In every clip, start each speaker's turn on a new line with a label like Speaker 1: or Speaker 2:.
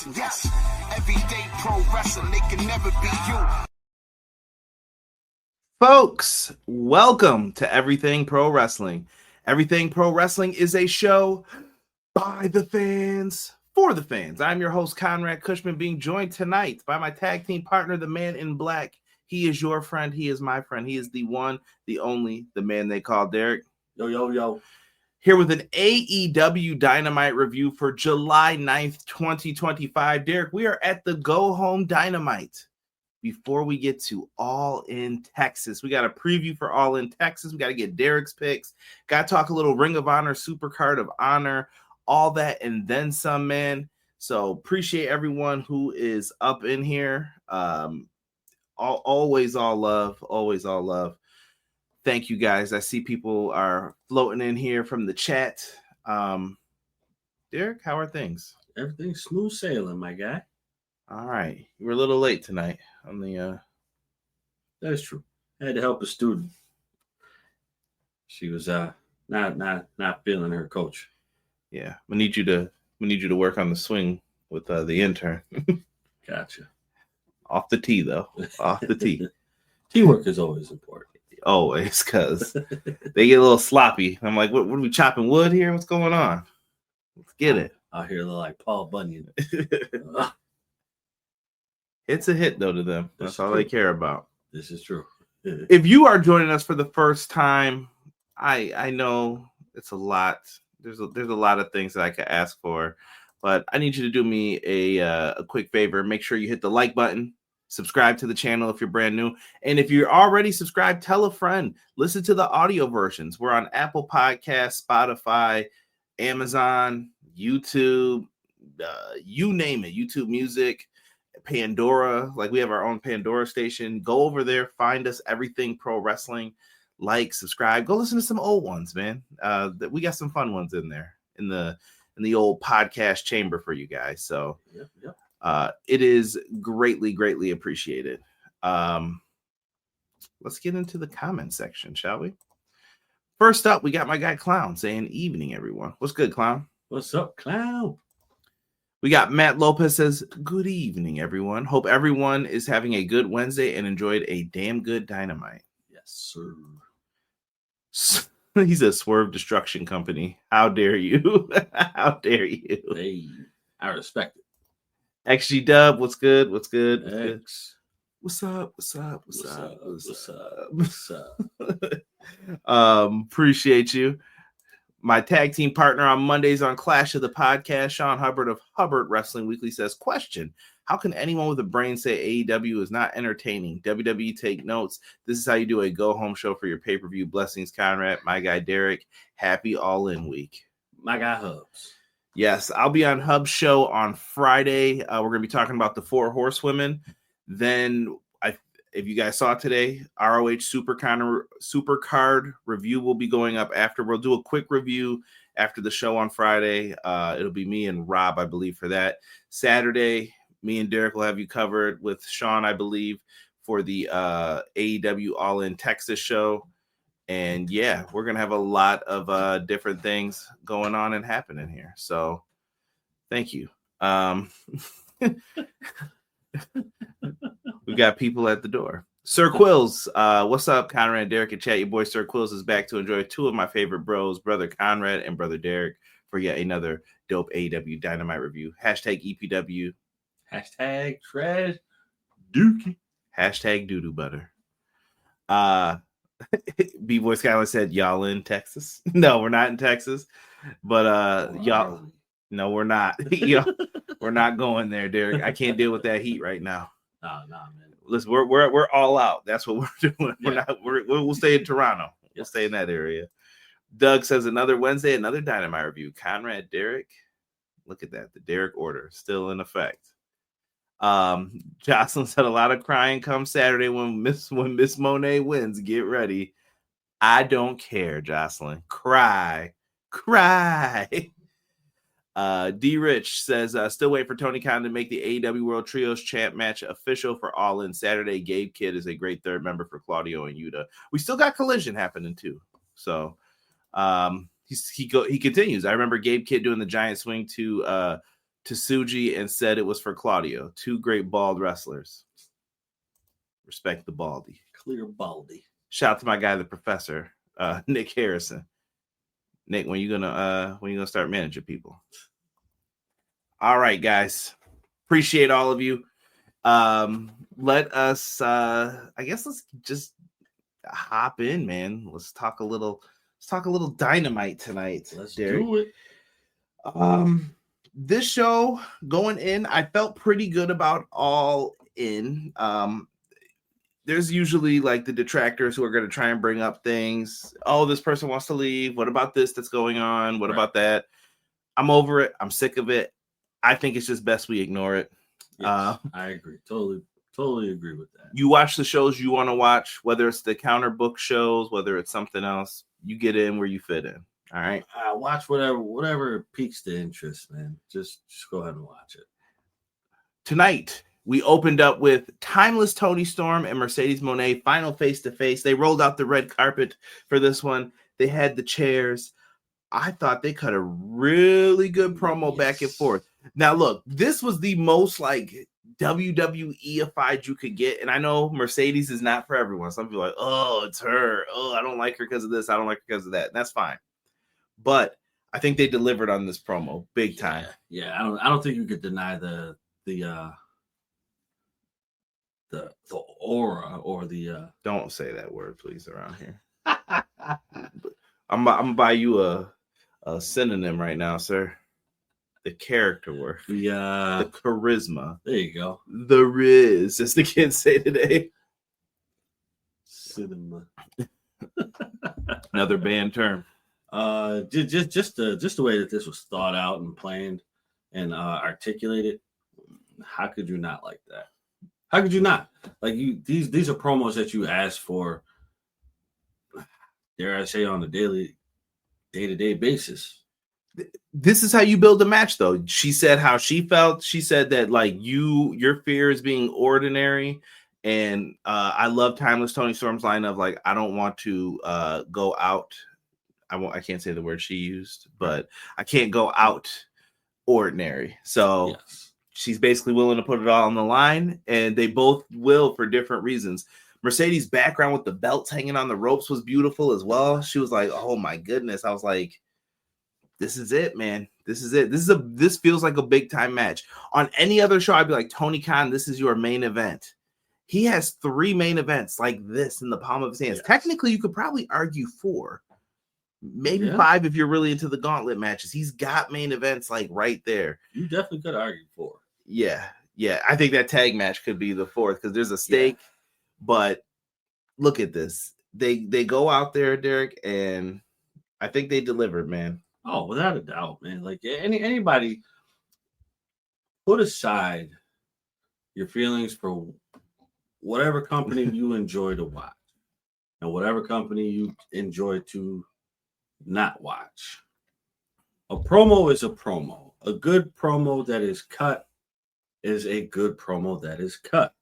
Speaker 1: wrestling, yes. Everyday pro wrestling, they can never be you.
Speaker 2: Folks, welcome to Everything Pro Wrestling. Everything Pro Wrestling is a show by the fans, for the fans. I'm your host, Conrad Cushman, being joined tonight by my tag team partner, the man in black. He is your friend. He is my friend. He is the one, the only, the man they call Derek.
Speaker 3: Yo, yo, yo.
Speaker 2: Here with an AEW Dynamite review for July 9th, 2025. Derek, we are at the Go Home Dynamite. Before we get to All in Texas, we got a preview for All in Texas. We got to get Derek's picks. Got to talk a little Ring of Honor, Supercard of Honor, all that, and then some, man. So appreciate everyone who is up in here. Always all love. Always all love. Thank you, guys. I see people are floating in here from the chat. Derek, how are things?
Speaker 3: Everything's smooth sailing, my guy.
Speaker 2: All right. You were a little late tonight on the
Speaker 3: That is true. I had to help a student. She was not feeling her coach.
Speaker 2: Yeah. We need you to work on the swing with the intern.
Speaker 3: Gotcha.
Speaker 2: Off the tee, though. Off the tee.
Speaker 3: Teamwork is always important.
Speaker 2: Always, because they get a little sloppy. I'm like, what are we chopping wood here? What's going on? Let's get it.
Speaker 3: Out here like Paul Bunyan.
Speaker 2: It's a hit, though, to them. That's all they care about.
Speaker 3: This is true.
Speaker 2: If you are joining us for the first time, I know it's a lot. There's a lot of things that I could ask for, but I need you to do me a quick favor. Make sure you hit the like button. Subscribe to the channel if you're brand new. And if you're already subscribed, tell a friend. Listen to the audio versions. We're on Apple Podcasts, Spotify, Amazon, YouTube, you name it. YouTube Music, Pandora. Like, we have our own Pandora station. Go over there. Find us, Everything Pro Wrestling. Like, subscribe. Go listen to some old ones, man. We got some fun ones in there in the old podcast chamber for you guys. So
Speaker 3: Yep.
Speaker 2: it is greatly appreciated. Let's get into the comment section, shall we? First up, we got my guy Clown saying, "Evening, everyone." What's good, Clown?
Speaker 3: What's up, Clown?
Speaker 2: We got Matt Lopez says, "Good evening, everyone. Hope everyone is having a good Wednesday and enjoyed a damn good Dynamite."
Speaker 3: Yes, sir.
Speaker 2: He's a Swerve Destruction Company. How dare you? How dare you?
Speaker 3: Hey, I respect it.
Speaker 2: XG Dub, what's good? What's good?
Speaker 3: X.
Speaker 2: What's up? What's up? Appreciate you. My tag team partner on Mondays on Clash of the Podcast, Sean Hubbard of Hubbard Wrestling Weekly, says, "Question: how can anyone with a brain say AEW is not entertaining? WWE, take notes. This is how you do a go-home show for your pay-per-view. Blessings, Conrad." My guy Derek, happy All-In Week.
Speaker 3: My guy Hobbs.
Speaker 2: Yes, I'll be on Hub's show on Friday. We're going to be talking about the 4 Horsewomen. Then, if you guys saw today, ROH Supercard review will be going up after. We'll do a quick review after the show on Friday. It'll be me and Rob, I believe, for that. Saturday, me and Derek will have you covered with Sean, I believe, for the AEW All in Texas show. And yeah, we're going to have a lot of different things going on and happening here. So thank you. We got people at the door. Sir Quills, what's up, Conrad, Derek, and chat? Your boy Sir Quills is back to enjoy 2 of my favorite bros, Brother Conrad and Brother Derek, for yet another dope AEW Dynamite review. Hashtag EPW.
Speaker 3: Hashtag Trash Dookie.
Speaker 2: Hashtag Doodoo Butter. B-Boy Skyler said, "Y'all in Texas?" No, we're not in Texas, but y'all, no, we're not. We're not going there, Derek. I can't deal with that heat right now.
Speaker 3: Nah, man.
Speaker 2: Listen, we're all out. That's what we're doing.
Speaker 3: Yeah.
Speaker 2: We'll stay in Toronto. We'll stay in that area. Doug says, "Another Wednesday, another Dynamite review." Conrad, Derek, look at that. The Derek order still in effect. Jocelyn said, "A lot of crying comes Saturday when Miss Mone wins. Get ready." I don't care, Jocelyn. Cry. D Rich says, "Still wait for Tony Khan to make the AEW World Trios Champ match official for All In Saturday. Gabe Kidd is a great third member for Claudio and Yuta." We still got Collision happening too. So he continues. I remember Gabe Kidd doing the giant swing to to Tsuji and said it was for Claudio. Two great bald wrestlers. Respect the baldy.
Speaker 3: Clear baldy.
Speaker 2: Shout out to my guy, the professor, Nick Harrison. Nick, when you gonna start managing people? All right, guys. Appreciate all of you. Let us I guess let's just hop in, man. Let's talk a little Dynamite tonight.
Speaker 3: Let's
Speaker 2: Derek.
Speaker 3: do it.
Speaker 2: This show going in, I felt pretty good about All In. There's usually like the detractors who are going to try and bring up things. Oh, this person wants to leave. What about this that's going on? What about that? I'm over it. I'm sick of it. I think it's just best we ignore it.
Speaker 3: Yes, I agree. Totally agree with that.
Speaker 2: You watch the shows you want to watch, whether it's the counter book shows, whether it's something else, you get in where you fit in. All right.
Speaker 3: Watch whatever piques the interest, man. Just go ahead and watch it.
Speaker 2: Tonight, we opened up with Timeless Toni Storm and Mercedes Mone final face-to-face. They rolled out the red carpet for this one. They had the chairs. I thought they cut a really good promo back and forth. Now, look, this was the most like WWE-ified you could get. And I know Mercedes is not for everyone. Some people are like, oh, it's her. Oh, I don't like her because of this. I don't like her because of that. And that's fine. But I think they delivered on this promo big time.
Speaker 3: Yeah, I don't think you could deny the aura or the
Speaker 2: Don't say that word, please, around here. I'm gonna buy you a synonym right now, sir. The character work. The charisma.
Speaker 3: There you go.
Speaker 2: The riz, as the kids say today.
Speaker 3: Cinema.
Speaker 2: Another band term.
Speaker 3: Just the way that this was thought out and planned and articulated. How could you not like that? How could you not? Like these are promos that you ask for, dare I say, on a day-to-day basis.
Speaker 2: This is how you build a match, though. She said how she felt. She said that like your fear is being ordinary. And I love Timeless Toni Storm's line of like, I don't want to go out. I can't say the word she used, but I can't go out ordinary. So yes. She's basically willing to put it all on the line, and they both will for different reasons. Mercedes' background with the belts hanging on the ropes was beautiful as well. She was like, oh my goodness. I was like, this is it, man. This is it. This feels like a big time match. On any other show, I'd be like, Tony Khan, this is your main event. He has 3 main events like this in the palm of his hands. Yes. Technically, you could probably argue 4. Maybe 5 if you're really into the gauntlet matches. He's got main events like right there.
Speaker 3: You definitely could argue 4.
Speaker 2: Yeah. I think that tag match could be the 4th because there's a stake. Yeah. But look at this. They go out there, Derek, and I think they delivered, man.
Speaker 3: Oh, without a doubt, man. Like anybody, put aside your feelings for whatever company you enjoy to watch and whatever company you enjoy to not watch. A promo is a promo. A good promo that is cut is a good promo that is cut.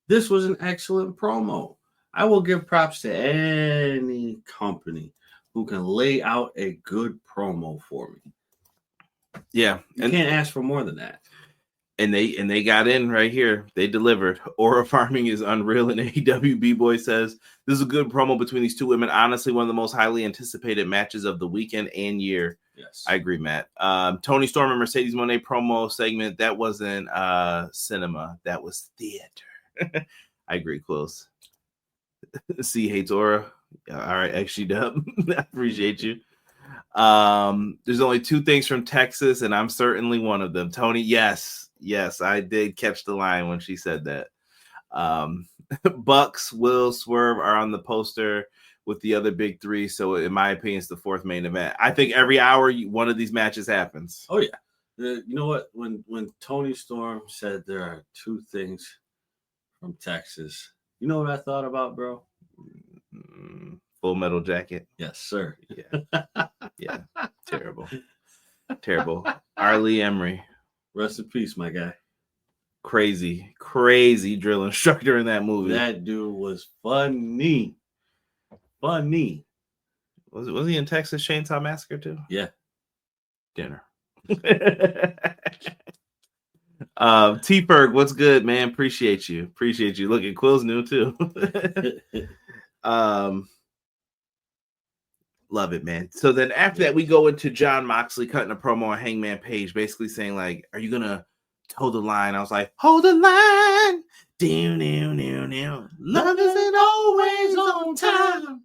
Speaker 3: This was an excellent promo. I will give props to any company who can lay out a good promo for me.
Speaker 2: Yeah.
Speaker 3: You can't ask for more than that.
Speaker 2: And they got in right here. They delivered. Aura farming is unreal. And AEW B-Boy says, this is a good promo between these two women. Honestly, one of the most highly anticipated matches of the weekend and year.
Speaker 3: Yes.
Speaker 2: I agree, Matt. Toni Storm and Mercedes Mone promo segment. That wasn't cinema. That was theater. I agree, Quills. C hates Aura. All right, actually, Dub. I appreciate you. There's only 2 things from Texas, and I'm certainly one of them. Tony, yes, I did catch the line when she said that. Bucks, Will, Swerve are on the poster with the other big 3. So, in my opinion, it's the 4th main event. I think every hour one of these matches happens.
Speaker 3: Oh yeah, you know what? When Toni Storm said there are 2 things from Texas, you know what I thought about, bro?
Speaker 2: Full Metal Jacket.
Speaker 3: Yes, sir.
Speaker 2: Yeah. Terrible. Arlie Emery.
Speaker 3: Rest in peace, my guy.
Speaker 2: Crazy drill instructor in that movie.
Speaker 3: That dude was funny.
Speaker 2: Was he in Texas Chainsaw Massacre too?
Speaker 3: Yeah.
Speaker 2: Dinner. T-Ferg, what's good, man? Appreciate you. Look at Quill's new too. Love it, man. So then after that, we go into John Moxley cutting a promo on Hangman Page, basically saying like, "Are you gonna hold the line?" I was like, "Hold the line." Love isn't always on time.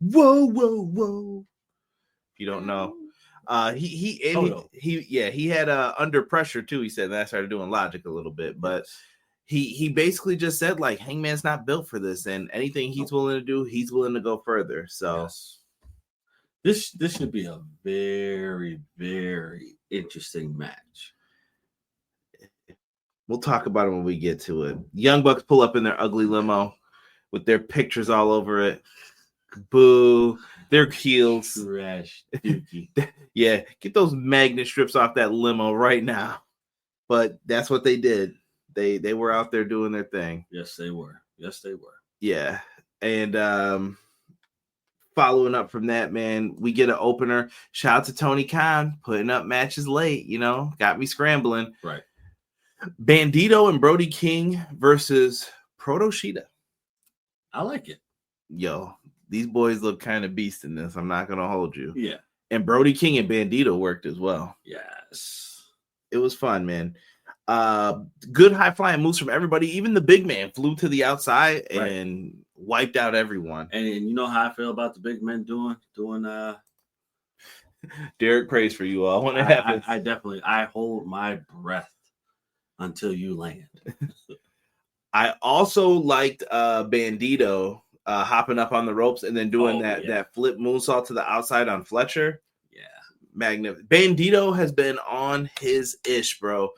Speaker 2: Whoa. If you don't know, he had Under Pressure too. He said, and I started doing Logic a little bit, but he basically just said like, Hangman's not built for this, and anything he's willing to do, he's willing to go further. So.
Speaker 3: Yes. This should be a very, very interesting match.
Speaker 2: We'll talk about it when we get to it. Young Bucks pull up in their ugly limo with their pictures all over it. Boo. Their heels.
Speaker 3: Trash.
Speaker 2: Yeah, get those magnet strips off that limo right now. But that's what they did. They were out there doing their thing.
Speaker 3: Yes, they were.
Speaker 2: Yeah. And following up from that, man, we get an opener. Shout out to Tony Khan putting up matches late, got me scrambling.
Speaker 3: Right.
Speaker 2: Bandito and Brody King versus Proto Shida.
Speaker 3: I like it.
Speaker 2: Yo, these boys look kind of beast in this. I'm not going to hold you.
Speaker 3: Yeah.
Speaker 2: And Brody King and Bandito worked as well.
Speaker 3: Yes.
Speaker 2: It was fun, man. Good high-flying moves from everybody. Even the big man flew to the outside and wiped out everyone.
Speaker 3: And you know how I feel about the big men doing
Speaker 2: Derek prays for you all when it happens.
Speaker 3: I hold my breath until you land.
Speaker 2: I also liked Bandito hopping up on the ropes and then doing that flip moonsault to the outside on Fletcher.
Speaker 3: Yeah.
Speaker 2: Magnificent. Bandito has been on his ish, bro.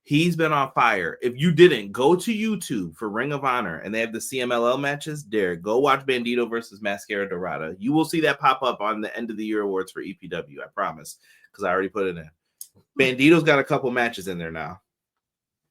Speaker 2: He's been on fire. If you didn't, go to YouTube for Ring of Honor, and they have the CMLL matches. Derek, go watch Bandito versus Mascara Dorada. You will see that pop up on the end of the year awards for EPW, I promise, because I already put it in. Bandito's got a couple matches in there now.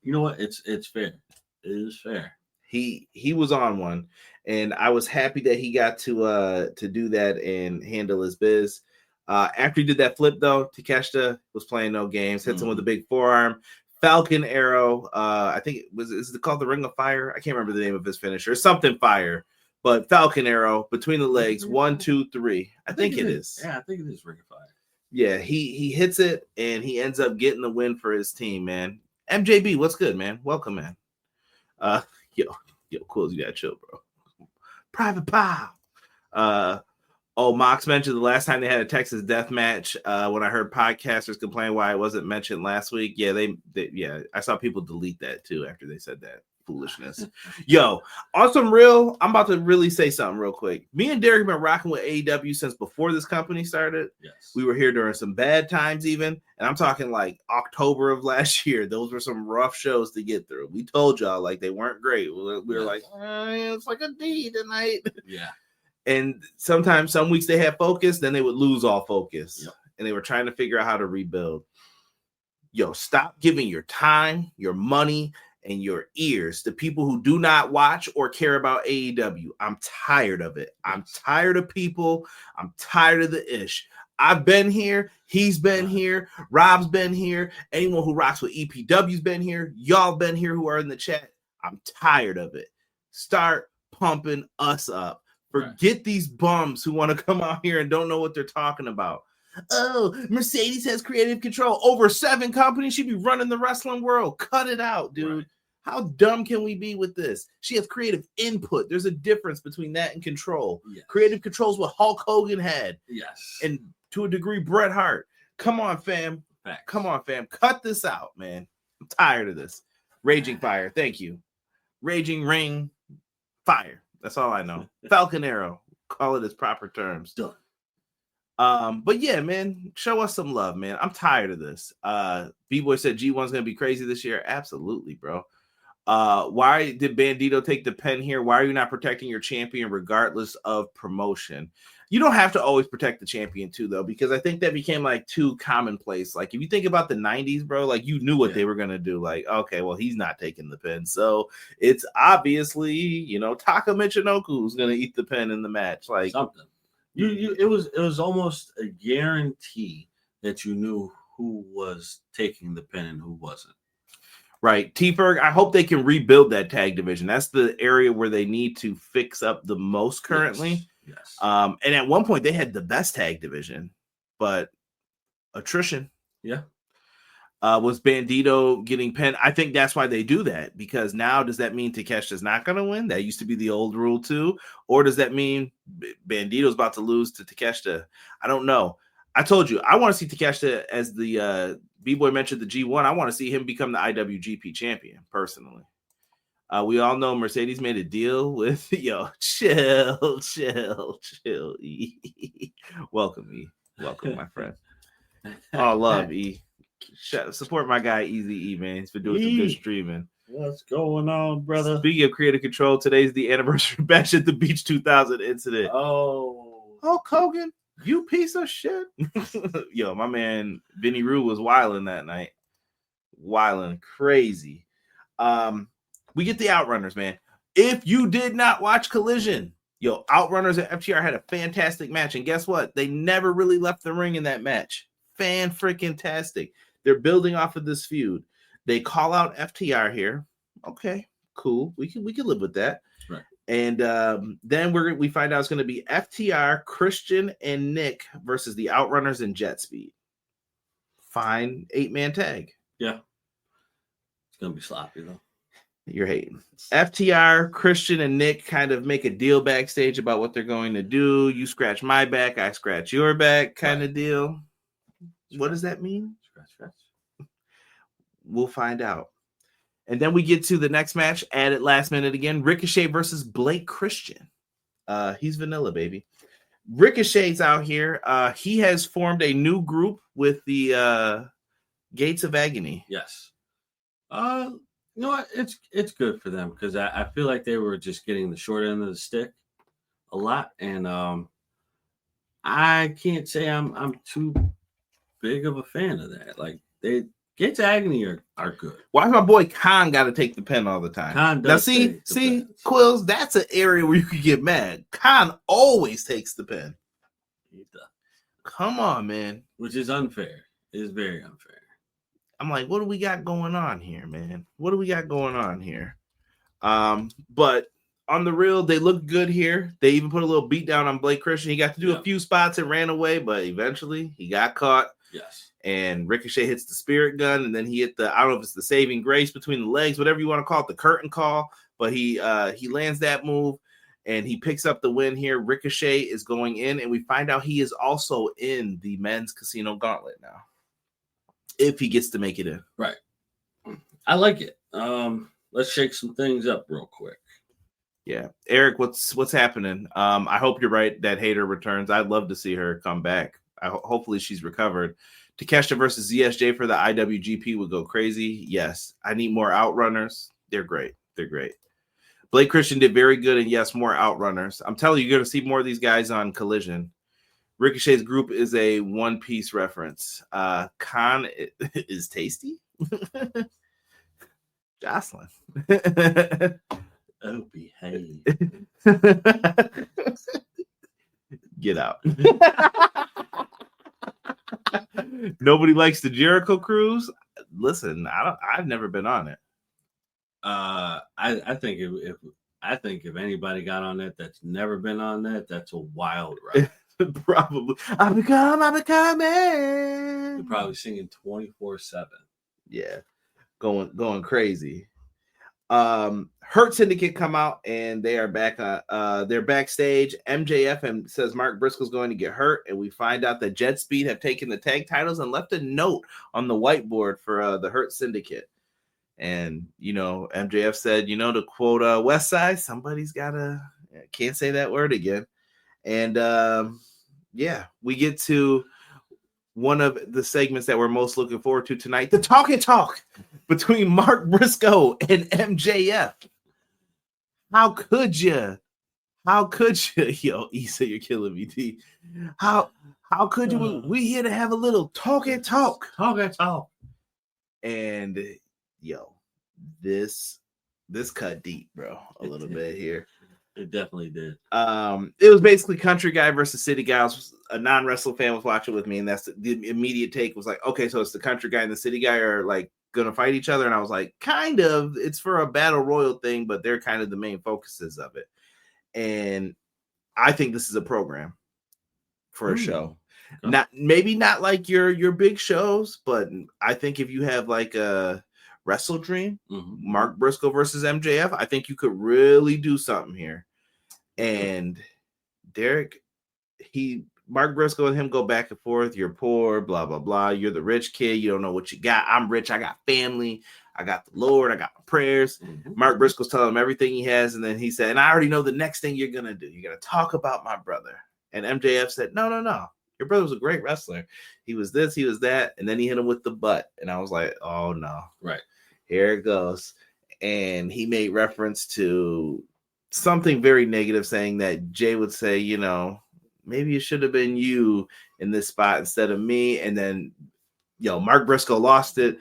Speaker 3: You know what? It's fair. It is fair.
Speaker 2: He was on one, and I was happy that he got to do that and handle his biz. After he did that flip, though, Takeshita was playing no games. Hits him with a big forearm. Falcon Arrow, I think is it called the Ring of Fire? I can't remember the name of his finisher. Something fire, but Falcon Arrow between the legs. 1, 2, 3. I think it is.
Speaker 3: Yeah, I think it is Ring of Fire.
Speaker 2: Yeah, he hits it and he ends up getting the win for his team, man. MJB, what's good, man? Welcome, man. Yo, cool. You gotta chill, bro. Private Pow. Mox mentioned the last time they had a Texas death match. When I heard podcasters complain why it wasn't mentioned last week, I saw people delete that too after they said that foolishness. Yo, on some real, I'm about to really say something real quick. Me and Derek have been rocking with AEW since before this company started.
Speaker 3: Yes, we
Speaker 2: were here during some bad times, even, and I'm talking like October of last year. Those were some rough shows to get through. We told y'all like they weren't great. We were like, it's like a D tonight.
Speaker 3: Yeah.
Speaker 2: And sometimes, some weeks they had focus, then they would lose all focus.
Speaker 3: Yep.
Speaker 2: And they were trying to figure out how to rebuild. Yo, stop giving your time, your money, and your ears to people who do not watch or care about AEW. I'm tired of it. I'm tired of people. I'm tired of the ish. I've been here. He's been here. Rob's been here. Anyone who rocks with EPW's been here. Y'all been here who are in the chat. I'm tired of it. Start pumping us up. Forget these bums who want to come out here and don't know what they're talking about. Oh, Mercedes has creative control over 7 companies. She'd be running the wrestling world. Cut it out, dude. Right. How dumb can we be with this? She has creative input. There's a difference between that and control. Yes. Creative control is what Hulk Hogan had.
Speaker 3: Yes.
Speaker 2: And to a degree, Bret Hart. Come on, fam.
Speaker 3: Facts.
Speaker 2: Come on, fam. Cut this out, man. I'm tired of this. Raging Fire. Thank you. Raging Ring Fire. That's all I know. Falcon Arrow. Call it its proper terms.
Speaker 3: Done.
Speaker 2: But yeah, man, show us some love, man. I'm tired of this. B-Boy said G1's gonna be crazy this year. Absolutely, bro. Why did Bandito take the pen here? Why are you not protecting your champion regardless of promotion? You don't have to always protect the champion too, though, because I think that became like too commonplace. Like if you think about the 90s, bro, like you knew what they were gonna do. Like, okay, well, he's not taking the pen, so it's obviously, Taka Michinoku who's gonna eat the pen in the match. Like
Speaker 3: something. It was almost a guarantee that you knew who was taking the pin and who wasn't.
Speaker 2: Right. T-Ferg, I hope they can rebuild that tag division. That's the area where they need to fix up the most currently.
Speaker 3: Yes.
Speaker 2: And at one point they had the best tag division, but attrition.
Speaker 3: Yeah.
Speaker 2: Was Bandito getting pinned? I think that's why they do that, because now does that mean Takeshita's not going to win? That used to be the old rule too. Or does that mean Bandito's about to lose to Takeshita? I don't know. I told you, I want to see Takeshita as the B-Boy mentioned the G1. I want to see him become the IWGP champion personally. We all know Mercedes made a deal with, chill. E. Welcome, E. Welcome, my friend. Oh, love, E. Support my guy Easy E, man. He's been doing some good streaming.
Speaker 3: What's going on, brother?
Speaker 2: Speaking of creative control, today's the anniversary bash at the Beach 2000 incident.
Speaker 3: Oh,
Speaker 2: Hulk Hogan, you piece of shit. Yo, my man Vinny Rue was wilding that night. Wilding crazy. We get the Outrunners, man. If you did not watch Collision, Outrunners and FTR had a fantastic match. And guess what? They never really left the ring in that match. Fan-freaking-tastic. They're building off of this feud. They call out FTR here. Okay, cool. We can live with that.
Speaker 3: Right.
Speaker 2: And then we find out it's going to be FTR, Christian, and Nick versus the Outrunners and Jet Speed. Fine 8-man tag.
Speaker 3: Yeah. It's going to be sloppy, though.
Speaker 2: You're hating. FTR, Christian, and Nick kind of make a deal backstage about what they're going to do. You scratch my back, I scratch your back kind of deal. What does that mean?
Speaker 3: Scratch.
Speaker 2: We'll find out. And then we get to the next match, added last minute again. Ricochet versus Blake Christian. He's vanilla, baby. Ricochet's out here. He has formed a new group with the Gates of Agony.
Speaker 3: Yes. You know what? It's good for them, because I feel like they were just getting the short end of the stick a lot, and I can't say I'm too big of a fan of that. Like, they Gates of Agony are good.
Speaker 2: Why my boy Khan got to take the pen all the time?
Speaker 3: Khan does.
Speaker 2: Now see, Quills, that's an area where you could get mad. Khan always takes the pen.
Speaker 3: He does.
Speaker 2: Come on, man.
Speaker 3: Which is unfair. It is very unfair.
Speaker 2: I'm like, what do we got going on here, man? What do we got going on here? But on the real, they look good here. They even put a little beat down on Blake Christian. He got to do a few spots and ran away, but eventually he got caught.
Speaker 3: Yes.
Speaker 2: And Ricochet hits the spirit gun, and then he hit I don't know if it's the saving grace between the legs, whatever you want to call it, the curtain call. But he lands that move, and he picks up the win here. Ricochet is going in, and we find out he is also in the men's casino gauntlet now, if he gets to make it in.
Speaker 3: Right. I like it. Let's shake some things up real quick.
Speaker 2: Yeah. Eric, what's happening? I hope you're right that Hayter returns. I'd love to see her come back. Hopefully she's recovered. Takeshita versus ZSJ for the IWGP would go crazy. Yes. I need more Outrunners. They're great. Blake Christian did very good, and yes, more Outrunners. I'm telling you, you're going to see more of these guys on Collision. Ricochet's group is a One Piece reference. Khan is tasty. Jocelyn.
Speaker 3: Oh, behave.
Speaker 2: Get out. Nobody likes the Jericho Cruise. Listen, I've never been on it.
Speaker 3: I think if anybody got on that that's never been on that, that's a wild ride.
Speaker 2: Probably. I'm becoming.
Speaker 3: You're probably singing 24/7.
Speaker 2: Yeah, going crazy. Hurt Syndicate come out, and they are back. They're backstage. MJF says Mark Briscoe's going to get hurt, and we find out that Jet Speed have taken the tag titles and left a note on the whiteboard for the Hurt Syndicate. And MJF said, to quote Westside, somebody's gotta. Can't say that word again. And we get to one of the segments that we're most looking forward to tonight, the Talky-Talk between Mark Briscoe and MJF. How could you? Yo, Issa, you're killing me, D. How could you? We here to have a little Talky-Talk.
Speaker 3: Talky-Talk.
Speaker 2: And yo, this cut deep, bro, a little bit here.
Speaker 3: It definitely did.
Speaker 2: It was basically country guy versus city guy. A non-wrestling fan was watching with me, and that's the immediate take was like, okay, so it's the country guy and the city guy are like gonna fight each other, and I was like, kind of. It's for a battle royal thing, but they're kind of the main focuses of it, and I think this is a program for a show. Okay. Not like your big shows, but I think if you have like a Wrestle Dream, Mark Briscoe versus MJF, I think you could really do something here. And Derek, Mark Briscoe and him go back and forth. You're poor, blah, blah, blah. You're the rich kid. You don't know what you got. I'm rich. I got family. I got the Lord. I got my prayers. Mark Briscoe's telling him everything he has. And then he said, and I already know the next thing you're going to do. You're going to talk about my brother. And MJF said, no. Your brother was a great wrestler. He was this, he was that. And then he hit him with the butt. And I was like, oh, no.
Speaker 3: Right.
Speaker 2: Here it goes. And he made reference to something very negative, saying that Jay would say, you know, maybe it should have been you in this spot instead of me. And then, Mark Briscoe lost it.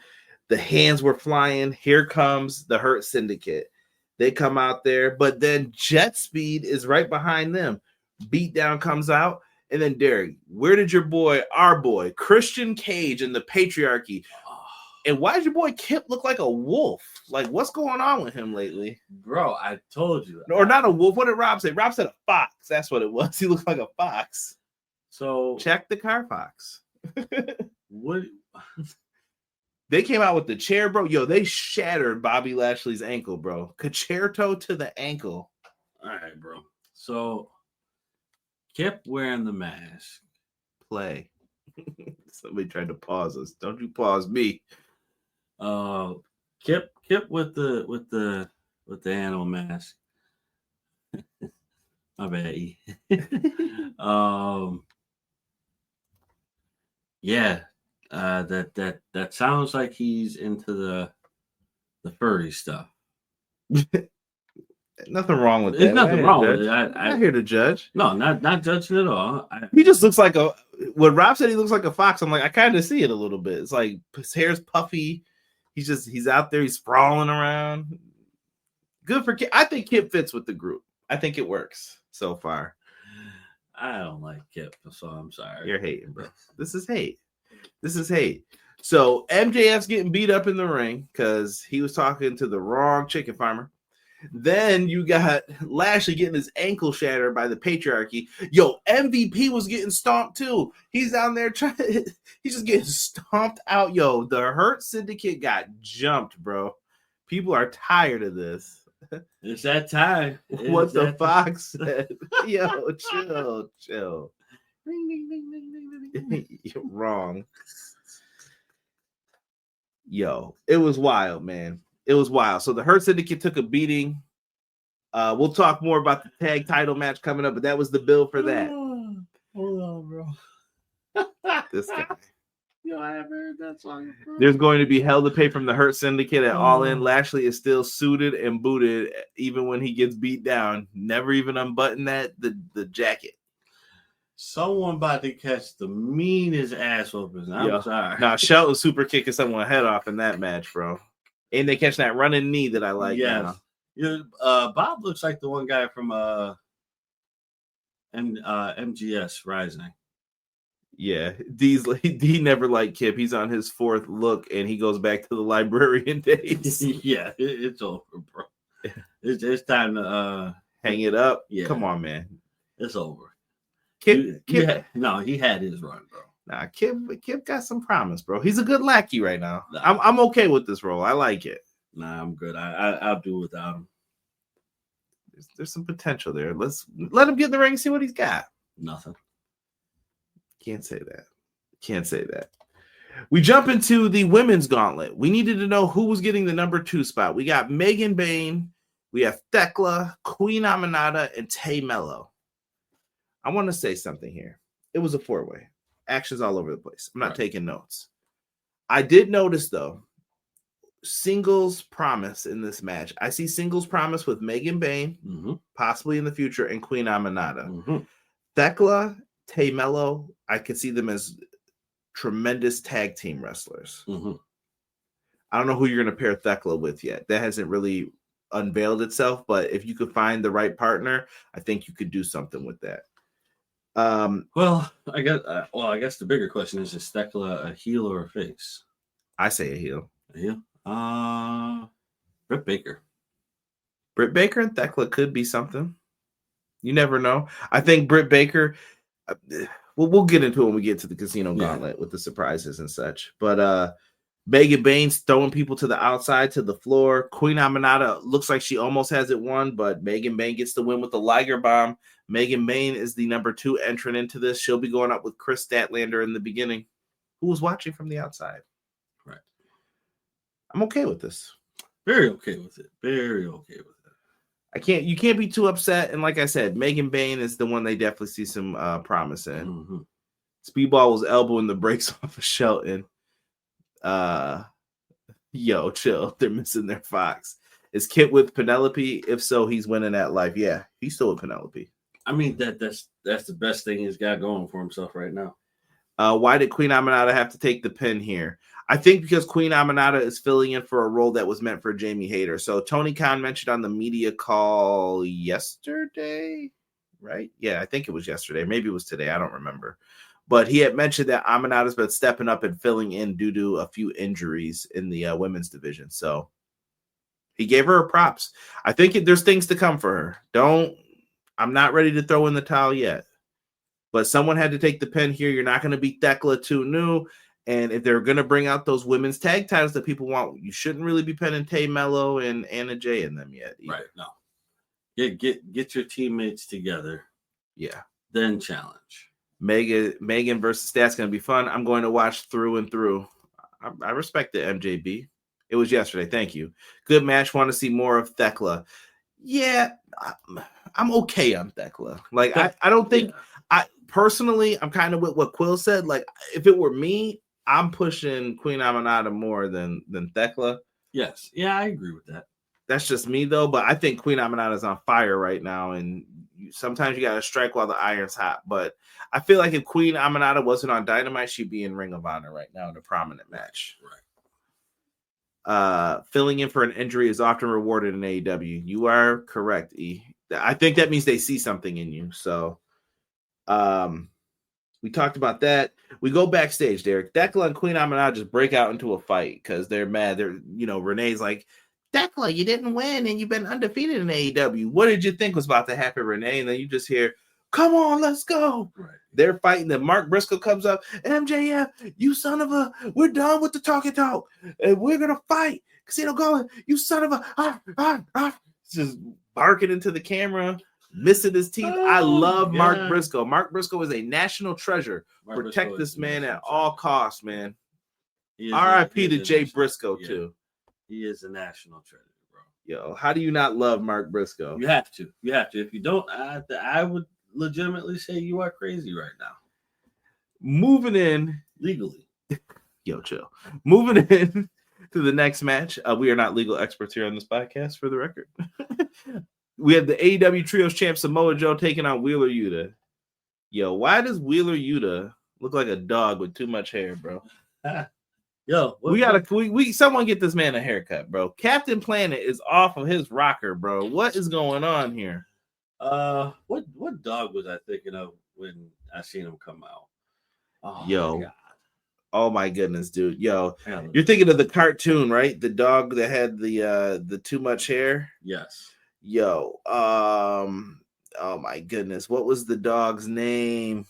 Speaker 2: The hands were flying. Here comes the Hurt Syndicate. They come out there, but then Jet Speed is right behind them. Beatdown comes out. And then, Derek, where did our boy, Christian Cage and the Patriarchy? And why does your boy Kip look like a wolf? Like, what's going on with him lately?
Speaker 3: Bro, I told you.
Speaker 2: Or not a wolf. What did Rob say? Rob said a fox. That's what it was. He looked like a fox.
Speaker 3: So
Speaker 2: check the car fox.
Speaker 3: What?
Speaker 2: They came out with the chair, bro. They shattered Bobby Lashley's ankle, bro. Concerto to the ankle.
Speaker 3: All right, bro. So Kip wearing the mask.
Speaker 2: Play. Somebody tried to pause us. Don't you pause me.
Speaker 3: Kip with the animal mask. My bad. Yeah. That sounds like he's into the furry stuff.
Speaker 2: Nothing wrong with that.
Speaker 3: There's nothing wrong with it.
Speaker 2: I'm not here to judge.
Speaker 3: No, not judging at all.
Speaker 2: He just looks like when Rob said he looks like a fox, I'm like, I kind of see it a little bit. It's like his hair's puffy. He's out there. He's sprawling around. Good for Kip. I think Kip fits with the group. I think it works so far.
Speaker 3: I don't like Kip, so I'm sorry.
Speaker 2: You're hating, bro. This is hate. So MJF's getting beat up in the ring because he was talking to the wrong chicken farmer. Then you got Lashley getting his ankle shattered by the Patriarchy. MVP was getting stomped too. He's down there he's just getting stomped out. The Hurt Syndicate got jumped, bro. People are tired of this.
Speaker 3: It's that time.
Speaker 2: What the fox said. Chill. You're wrong. It was wild, man. It was wild. So the Hurt Syndicate took a beating. We'll talk more about the tag title match coming up, but that was the bill for that.
Speaker 3: Hold on, bro.
Speaker 2: This guy.
Speaker 3: I haven't heard that song. Bro.
Speaker 2: There's going to be hell to pay from the Hurt Syndicate at All In. Lashley is still suited and booted, even when he gets beat down. Never even unbutton the jacket.
Speaker 3: Someone about to catch the meanest ass whoopers. I'm sorry.
Speaker 2: Now Shelton super kicking someone's head off in that match, bro. And they catch that running knee that I like.
Speaker 3: Yes. Bob looks like the one guy from MGS Rising.
Speaker 2: Yeah, D never liked Kip. He's on his fourth look, and he goes back to the librarian days.
Speaker 3: Yeah, it's over, bro. It's time to
Speaker 2: hang it up.
Speaker 3: Yeah,
Speaker 2: come on, man.
Speaker 3: It's over.
Speaker 2: Kip,
Speaker 3: he had his run, bro.
Speaker 2: Nah, Kip got some promise, bro. He's a good lackey right now. Nah. I'm okay with this role. I like it.
Speaker 3: Nah, I'm good. I'll do without him.
Speaker 2: There's some potential there. Let's let him get in the ring and see what he's got.
Speaker 3: Nothing.
Speaker 2: Can't say that. We jump into the women's gauntlet. We needed to know who was getting the number 2 spot. We got Megan Bayne, we have Thekla, Queen Aminata, and Tay Melo. I want to say something here. It was a 4-way. Actions all over the place. I'm not taking notes. I did notice, though, singles promise in this match. I see singles promise with Megan Bayne, possibly in the future, and Queen Aminata. Thekla, Tay Melo, I could see them as tremendous tag team wrestlers. I don't know who you're going to pair Thekla with yet. That hasn't really unveiled itself. But if you could find the right partner, I think you could do something with that.
Speaker 3: Well, I guess the bigger question is Thekla a heel or a face?
Speaker 2: I say a heel.
Speaker 3: A heel? Britt Baker.
Speaker 2: Britt Baker and Thekla could be something. You never know. I think Britt Baker. We'll get into it when we get to the Casino Gauntlet with the surprises and such. But Megan Bayne's throwing people to the outside, to the floor. Queen Aminata looks like she almost has it won, but Megan Bayne gets the win with the Liger Bomb. Megan Bayne is the number 2 entrant into this. She'll be going up with Chris Statlander in the beginning, who was watching from the outside.
Speaker 3: Right.
Speaker 2: I'm okay with this.
Speaker 3: Very okay with it. Very okay with it.
Speaker 2: You can't be too upset. And like I said, Megan Bayne is the one they definitely see some promise in.
Speaker 3: Mm-hmm.
Speaker 2: Speedball was elbowing the brakes off of Shelton. Yo, chill. They're missing their fox. Is Kit with Penelope? If so, he's winning that life. Yeah, he's still with Penelope.
Speaker 3: I mean, that's the best thing he's got going for himself right now.
Speaker 2: Why did Queen Aminata have to take the pin here? I think because Queen Aminata is filling in for a role that was meant for Jamie Hayter. So Tony Khan mentioned on the media call yesterday, right? Yeah, I think it was yesterday. Maybe it was today. I don't remember. But he had mentioned that Aminata's been stepping up and filling in due to a few injuries in the women's division. So he gave her props. I think there's things to come for her. I'm not ready to throw in the towel yet. But someone had to take the pin here. You're not going to beat Thekla too new. And if they're going to bring out those women's tag titles that people want, you shouldn't really be pinning Tay Melo and Anna Jay in them yet. Either.
Speaker 3: Right. No. Get your teammates together.
Speaker 2: Yeah.
Speaker 3: Then challenge.
Speaker 2: Megan versus Stat's going to be fun. I'm going to watch through and through. I respect the MJB. It was yesterday. Thank you. Good match. Want to see more of Thekla. Yeah, I'm okay on Thekla. Like, I don't think... Yeah. Personally, I'm kind of with what Quill said. Like, if it were me, I'm pushing Queen Aminata more than Thekla.
Speaker 3: Yes. Yeah, I agree with that.
Speaker 2: That's just me, though. But I think Queen Aminata is on fire right now. And sometimes you got to strike while the iron's hot. But I feel like if Queen Aminata wasn't on Dynamite, she'd be in Ring of Honor right now in a prominent match.
Speaker 3: Right.
Speaker 2: Filling in for an injury is often rewarded in AEW. You are correct, E. I think that means they see something in you. So... we talked about that. We go backstage, Derek. Thekla and Queen Aminata just break out into a fight because they're mad. Renee's like, Thekla, you didn't win and you've been undefeated in AEW. What did you think was about to happen, Renee? And then you just hear, come on, let's go.
Speaker 3: Right.
Speaker 2: They're fighting. Then Mark Briscoe comes up. MJF, you son of a, we're done with the Talky-Talk. And we're going to fight. Casino going, you son of a, just barking into the camera. Missing his teeth. I love Mark Briscoe. Mark Briscoe is a national treasure. Protect this man at all costs, man. R.I.P. to Jay Briscoe, too.
Speaker 3: He is a national treasure, bro.
Speaker 2: Yo, how do you not love Mark Briscoe?
Speaker 3: You have to. If you don't, I would legitimately say you are crazy right now.
Speaker 2: Moving in.
Speaker 3: Legally.
Speaker 2: Yo, chill. Moving in to the next match. We are not legal experts here on this podcast, for the record. We have the AEW Trios champ Samoa Joe taking on Wheeler Yuta. Yo, why does Wheeler Yuta look like a dog with too much hair, bro?
Speaker 3: Yo,
Speaker 2: we someone get this man a haircut, bro. Captain Planet is off of his rocker, bro. What is going on here?
Speaker 3: What dog was I thinking of when I seen him come out? Oh,
Speaker 2: yo.
Speaker 3: my God.
Speaker 2: Oh my goodness, dude. Yo, you're thinking of the cartoon, right? The dog that had the too much hair?
Speaker 3: Yes.
Speaker 2: Yo, oh my goodness, what was the dog's name?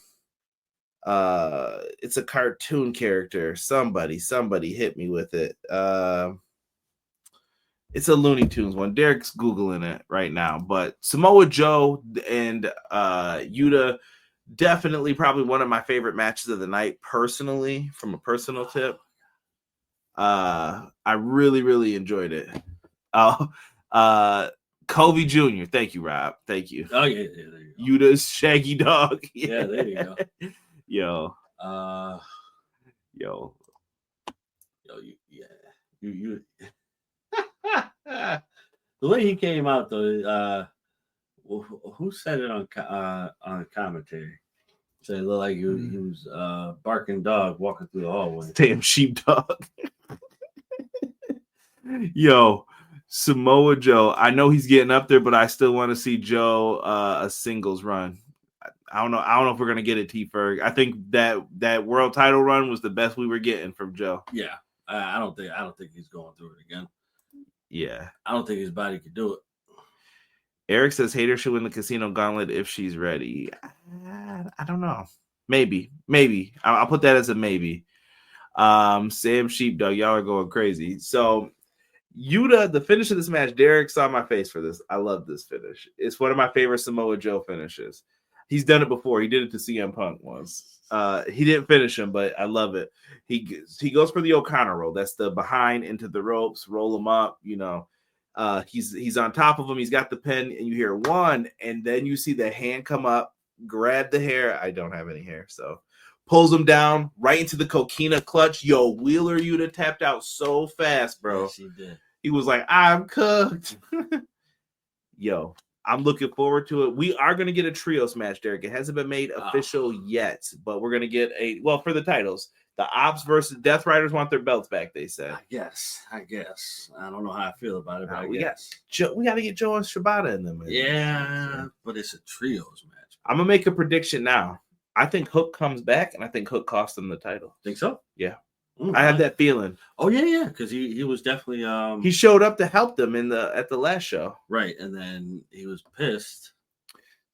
Speaker 2: It's a cartoon character. Somebody hit me with it. It's a Looney Tunes one. Derek's Googling it right now, but Samoa Joe and Yuta, definitely probably one of my favorite matches of the night, personally, from a personal tip. I really enjoyed it. Kobe Jr. Thank you, Rob. Thank you.
Speaker 3: Oh, yeah, there you
Speaker 2: go. Yuta's shaggy dog.
Speaker 3: Yeah, there you go.
Speaker 2: Yo.
Speaker 3: You. The way he came out, though, who said it on commentary? Said it looked like he was barking dog walking through the hallway.
Speaker 2: Damn sheepdog. Yo. Samoa Joe. I know he's getting up there, but I still want to see Joe a singles run. I don't know if we're gonna get it, T-Ferg. I think that world title run was the best we were getting from Joe.
Speaker 3: Yeah, I don't think he's going through it again.
Speaker 2: Yeah,
Speaker 3: I don't think his body could do it.
Speaker 2: Eric says Hater should win the Casino Gauntlet if she's ready. I don't know. Maybe. I'll put that as a maybe. Sam Sheepdog, y'all are going crazy. So Yuta, the finish of this match, Derek saw my face for this. I love this finish. It's one of my favorite Samoa Joe finishes. He's done it before. He did it to CM Punk once. He didn't finish him, but I love it. He goes for the O'Connor roll. That's the behind into the ropes, roll him up. He's on top of him. He's got the pin, and you hear one, and then you see the hand come up, grab the hair. I don't have any hair, so pulls him down right into the coquina clutch. Yo, Wheeler Yuta tapped out so fast, bro.
Speaker 3: Yes, he did.
Speaker 2: He was like, I'm cooked. Yo, I'm looking forward to it. We are going to get a trios match, Derek. It hasn't been made official yet, but we're going to get for the titles. The Ops versus Death Riders want their belts back, they said.
Speaker 3: I guess. I don't know how I feel about it, but
Speaker 2: we got to get Joe and Shibata in them.
Speaker 3: Yeah, but it's a trios match.
Speaker 2: I'm going to make a prediction now. I think Hook comes back, and I think Hook costs them the title.
Speaker 3: Think so?
Speaker 2: Yeah. I have that feeling.
Speaker 3: Oh yeah, because he was definitely
Speaker 2: he showed up to help them at the last show.
Speaker 3: Right, and then he was pissed.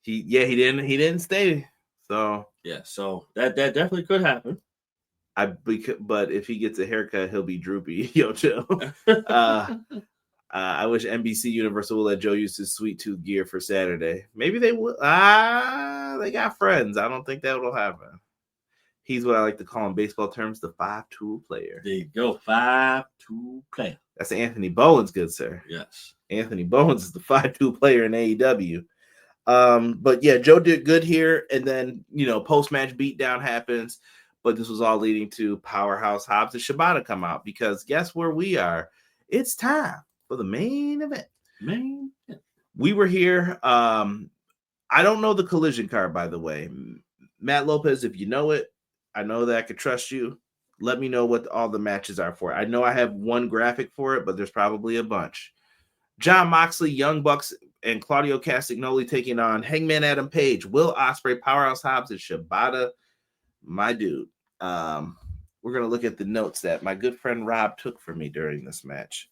Speaker 2: He didn't stay. So
Speaker 3: yeah, so that definitely could happen.
Speaker 2: But if he gets a haircut, he'll be droopy. Yo, chill. I wish NBC Universal will let Joe use his sweet tooth gear for Saturday. Maybe they will. They got friends. I don't think that will happen. He's what I like to call in baseball terms, the 5-tool player.
Speaker 3: There you go, 5-tool player.
Speaker 2: That's Anthony Bowens, good sir.
Speaker 3: Yes.
Speaker 2: Anthony Bowens is the 5-tool player in AEW. But yeah, Joe did good here. And then, post-match beatdown happens. But this was all leading to Powerhouse, Hobbs, and Shibata come out. Because guess where we are? It's time for the main event. We were here. I don't know the collision card, by the way. Matt Lopez, if you know it, I know that I could trust you. Let me know what all the matches are for it. I know I have one graphic for it, but there's probably a bunch. John Moxley, Young Bucks, and Claudio Castagnoli taking on Hangman Adam Page, Will Ospreay, Powerhouse Hobbs, and Shibata. My dude. We're going to look at the notes that my good friend Rob took for me during this match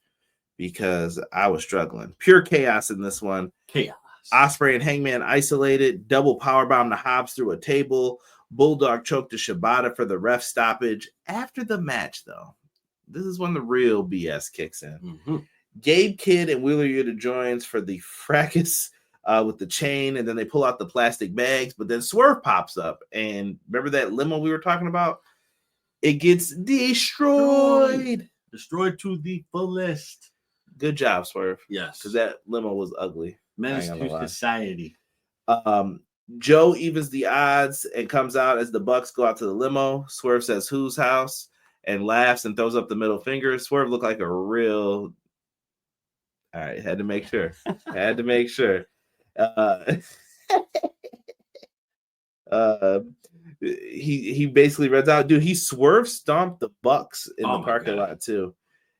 Speaker 2: because I was struggling. Pure chaos in this one.
Speaker 3: Chaos.
Speaker 2: Ospreay and Hangman isolated, double powerbomb to Hobbs through a table, Bulldog choke to Shibata for the ref stoppage. After the match, though, this is when the real BS kicks in.
Speaker 3: Mm-hmm.
Speaker 2: Gabe Kidd and Wheeler Yuta joins for the fracas with the chain, and then they pull out the plastic bags, but then Swerve pops up. And remember that limo we were talking about? It gets destroyed.
Speaker 3: Destroyed to the fullest.
Speaker 2: Good job, Swerve.
Speaker 3: Yes.
Speaker 2: Because that limo was ugly.
Speaker 3: Menace to society.
Speaker 2: Joe evens the odds and comes out as the Bucks go out to the limo. Swerve says, "Whose house?" and laughs and throws up the middle finger. Swerve looked like a real... All right, had to make sure. He basically reads out, dude, he Swerve stomped the Bucks in the parking lot too.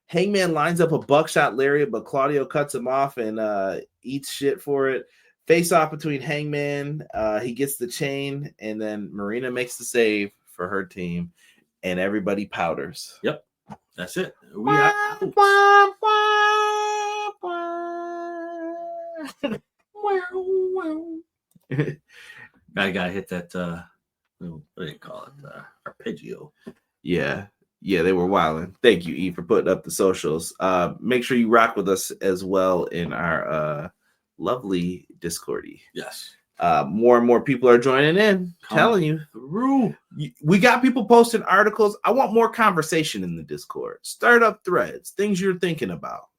Speaker 2: Hangman lines up a buckshot lariat, but Claudio cuts him off and eats shit for it. Face off between Hangman. He gets the chain, and then Marina makes the save for her team, and everybody powders.
Speaker 3: Yep, that's it. We are out. Gotta hit that. What do you call it? Arpeggio.
Speaker 2: Yeah, they were wilding. Thank you, E, for putting up the socials. Make sure you rock with us as well in our lovely Discordy.
Speaker 3: Yes.
Speaker 2: More and more people are joining in. Telling you.
Speaker 3: Through.
Speaker 2: We got people posting articles. I want more conversation in the Discord. Start up threads, things you're thinking about.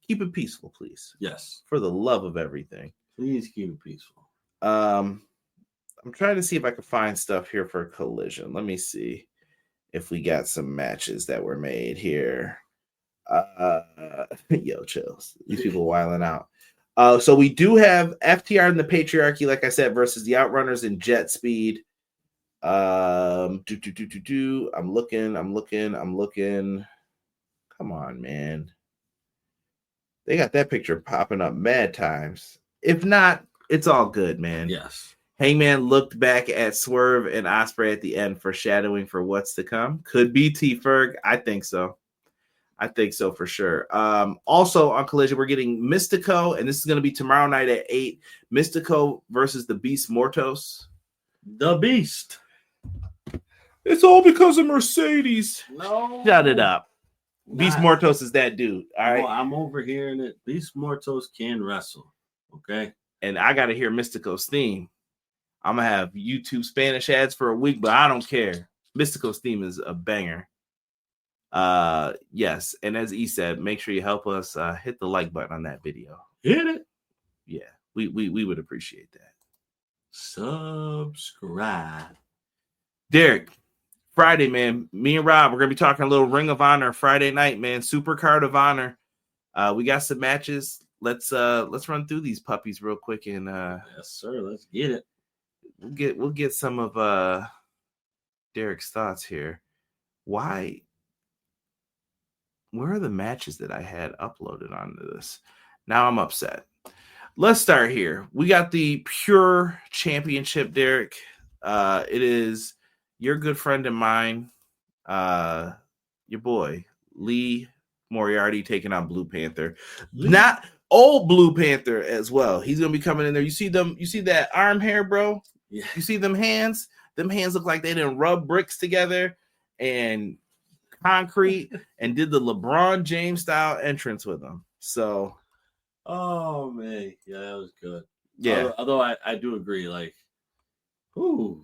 Speaker 2: Keep it peaceful, please.
Speaker 3: Yes.
Speaker 2: For the love of everything.
Speaker 3: Please keep it peaceful.
Speaker 2: I'm trying to see if I can find stuff here for Collision. Let me see if we got some matches that were made here. Yo, chills. These people wilding out. So we do have FTR and the Patriarchy, like I said, versus the Outrunners and Jet Speed. I'm looking. Come on, man. They got that picture popping up mad times. If not, it's all good, man.
Speaker 3: Yes.
Speaker 2: Hangman looked back at Swerve and Ospreay at the end, foreshadowing for what's to come. Could be T-Ferg. I think so. I think so for sure. Also on Collision, we're getting Mystico, and this is going to be tomorrow night at 8. Mystico versus the Beast Mortos.
Speaker 3: The Beast.
Speaker 2: It's all because of Mercedes.
Speaker 3: No.
Speaker 2: Shut it up.
Speaker 3: Not.
Speaker 2: Beast Mortos is that dude. All right.
Speaker 3: Well, I'm overhearing it. Beast Mortos can wrestle. Okay.
Speaker 2: And I got to hear Mystico's theme. I'm going to have YouTube Spanish ads for a week, but I don't care. Mystico's theme is a banger. Yes, and as E said, make sure you help us hit the like button on that video.
Speaker 3: Hit it.
Speaker 2: Yeah, we would appreciate that.
Speaker 3: Subscribe.
Speaker 2: Derek, Friday, man. Me and Rob, we're gonna be talking a little Ring of Honor Friday night, man. Super Card of Honor. We got some matches. Let's run through these puppies real quick and
Speaker 3: yes, sir. Let's get it.
Speaker 2: We'll get some of Derek's thoughts here. Where are the matches that I had uploaded onto this? Now I'm upset. Let's start here. We got the Pure Championship, Derek. It is your good friend and mine, your boy, Lee Moriarty, taking on Blue Panther. Not old Blue Panther as well. He's going to be coming in there. You see that arm hair, bro?
Speaker 3: Yeah.
Speaker 2: You see them hands? Them hands look like they didn't rub bricks together and concrete and did the LeBron James style entrance with them. So,
Speaker 3: oh man, yeah, that was good.
Speaker 2: Yeah,
Speaker 3: although I do agree, like, ooh,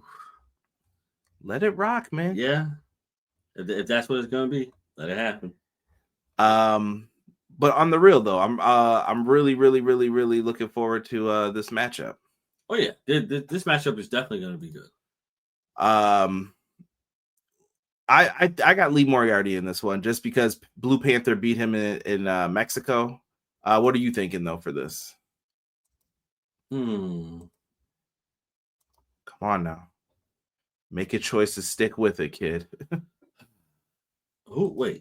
Speaker 2: let it rock, man.
Speaker 3: Yeah, if that's what it's gonna be, let it happen.
Speaker 2: But on the real though, I'm really looking forward to this matchup.
Speaker 3: Oh yeah, this matchup is definitely gonna be good.
Speaker 2: I got Lee Moriarty in this one just because Blue Panther beat him in Mexico. What are you thinking though for this? Come on now, make a choice to stick with it, kid.
Speaker 3: Who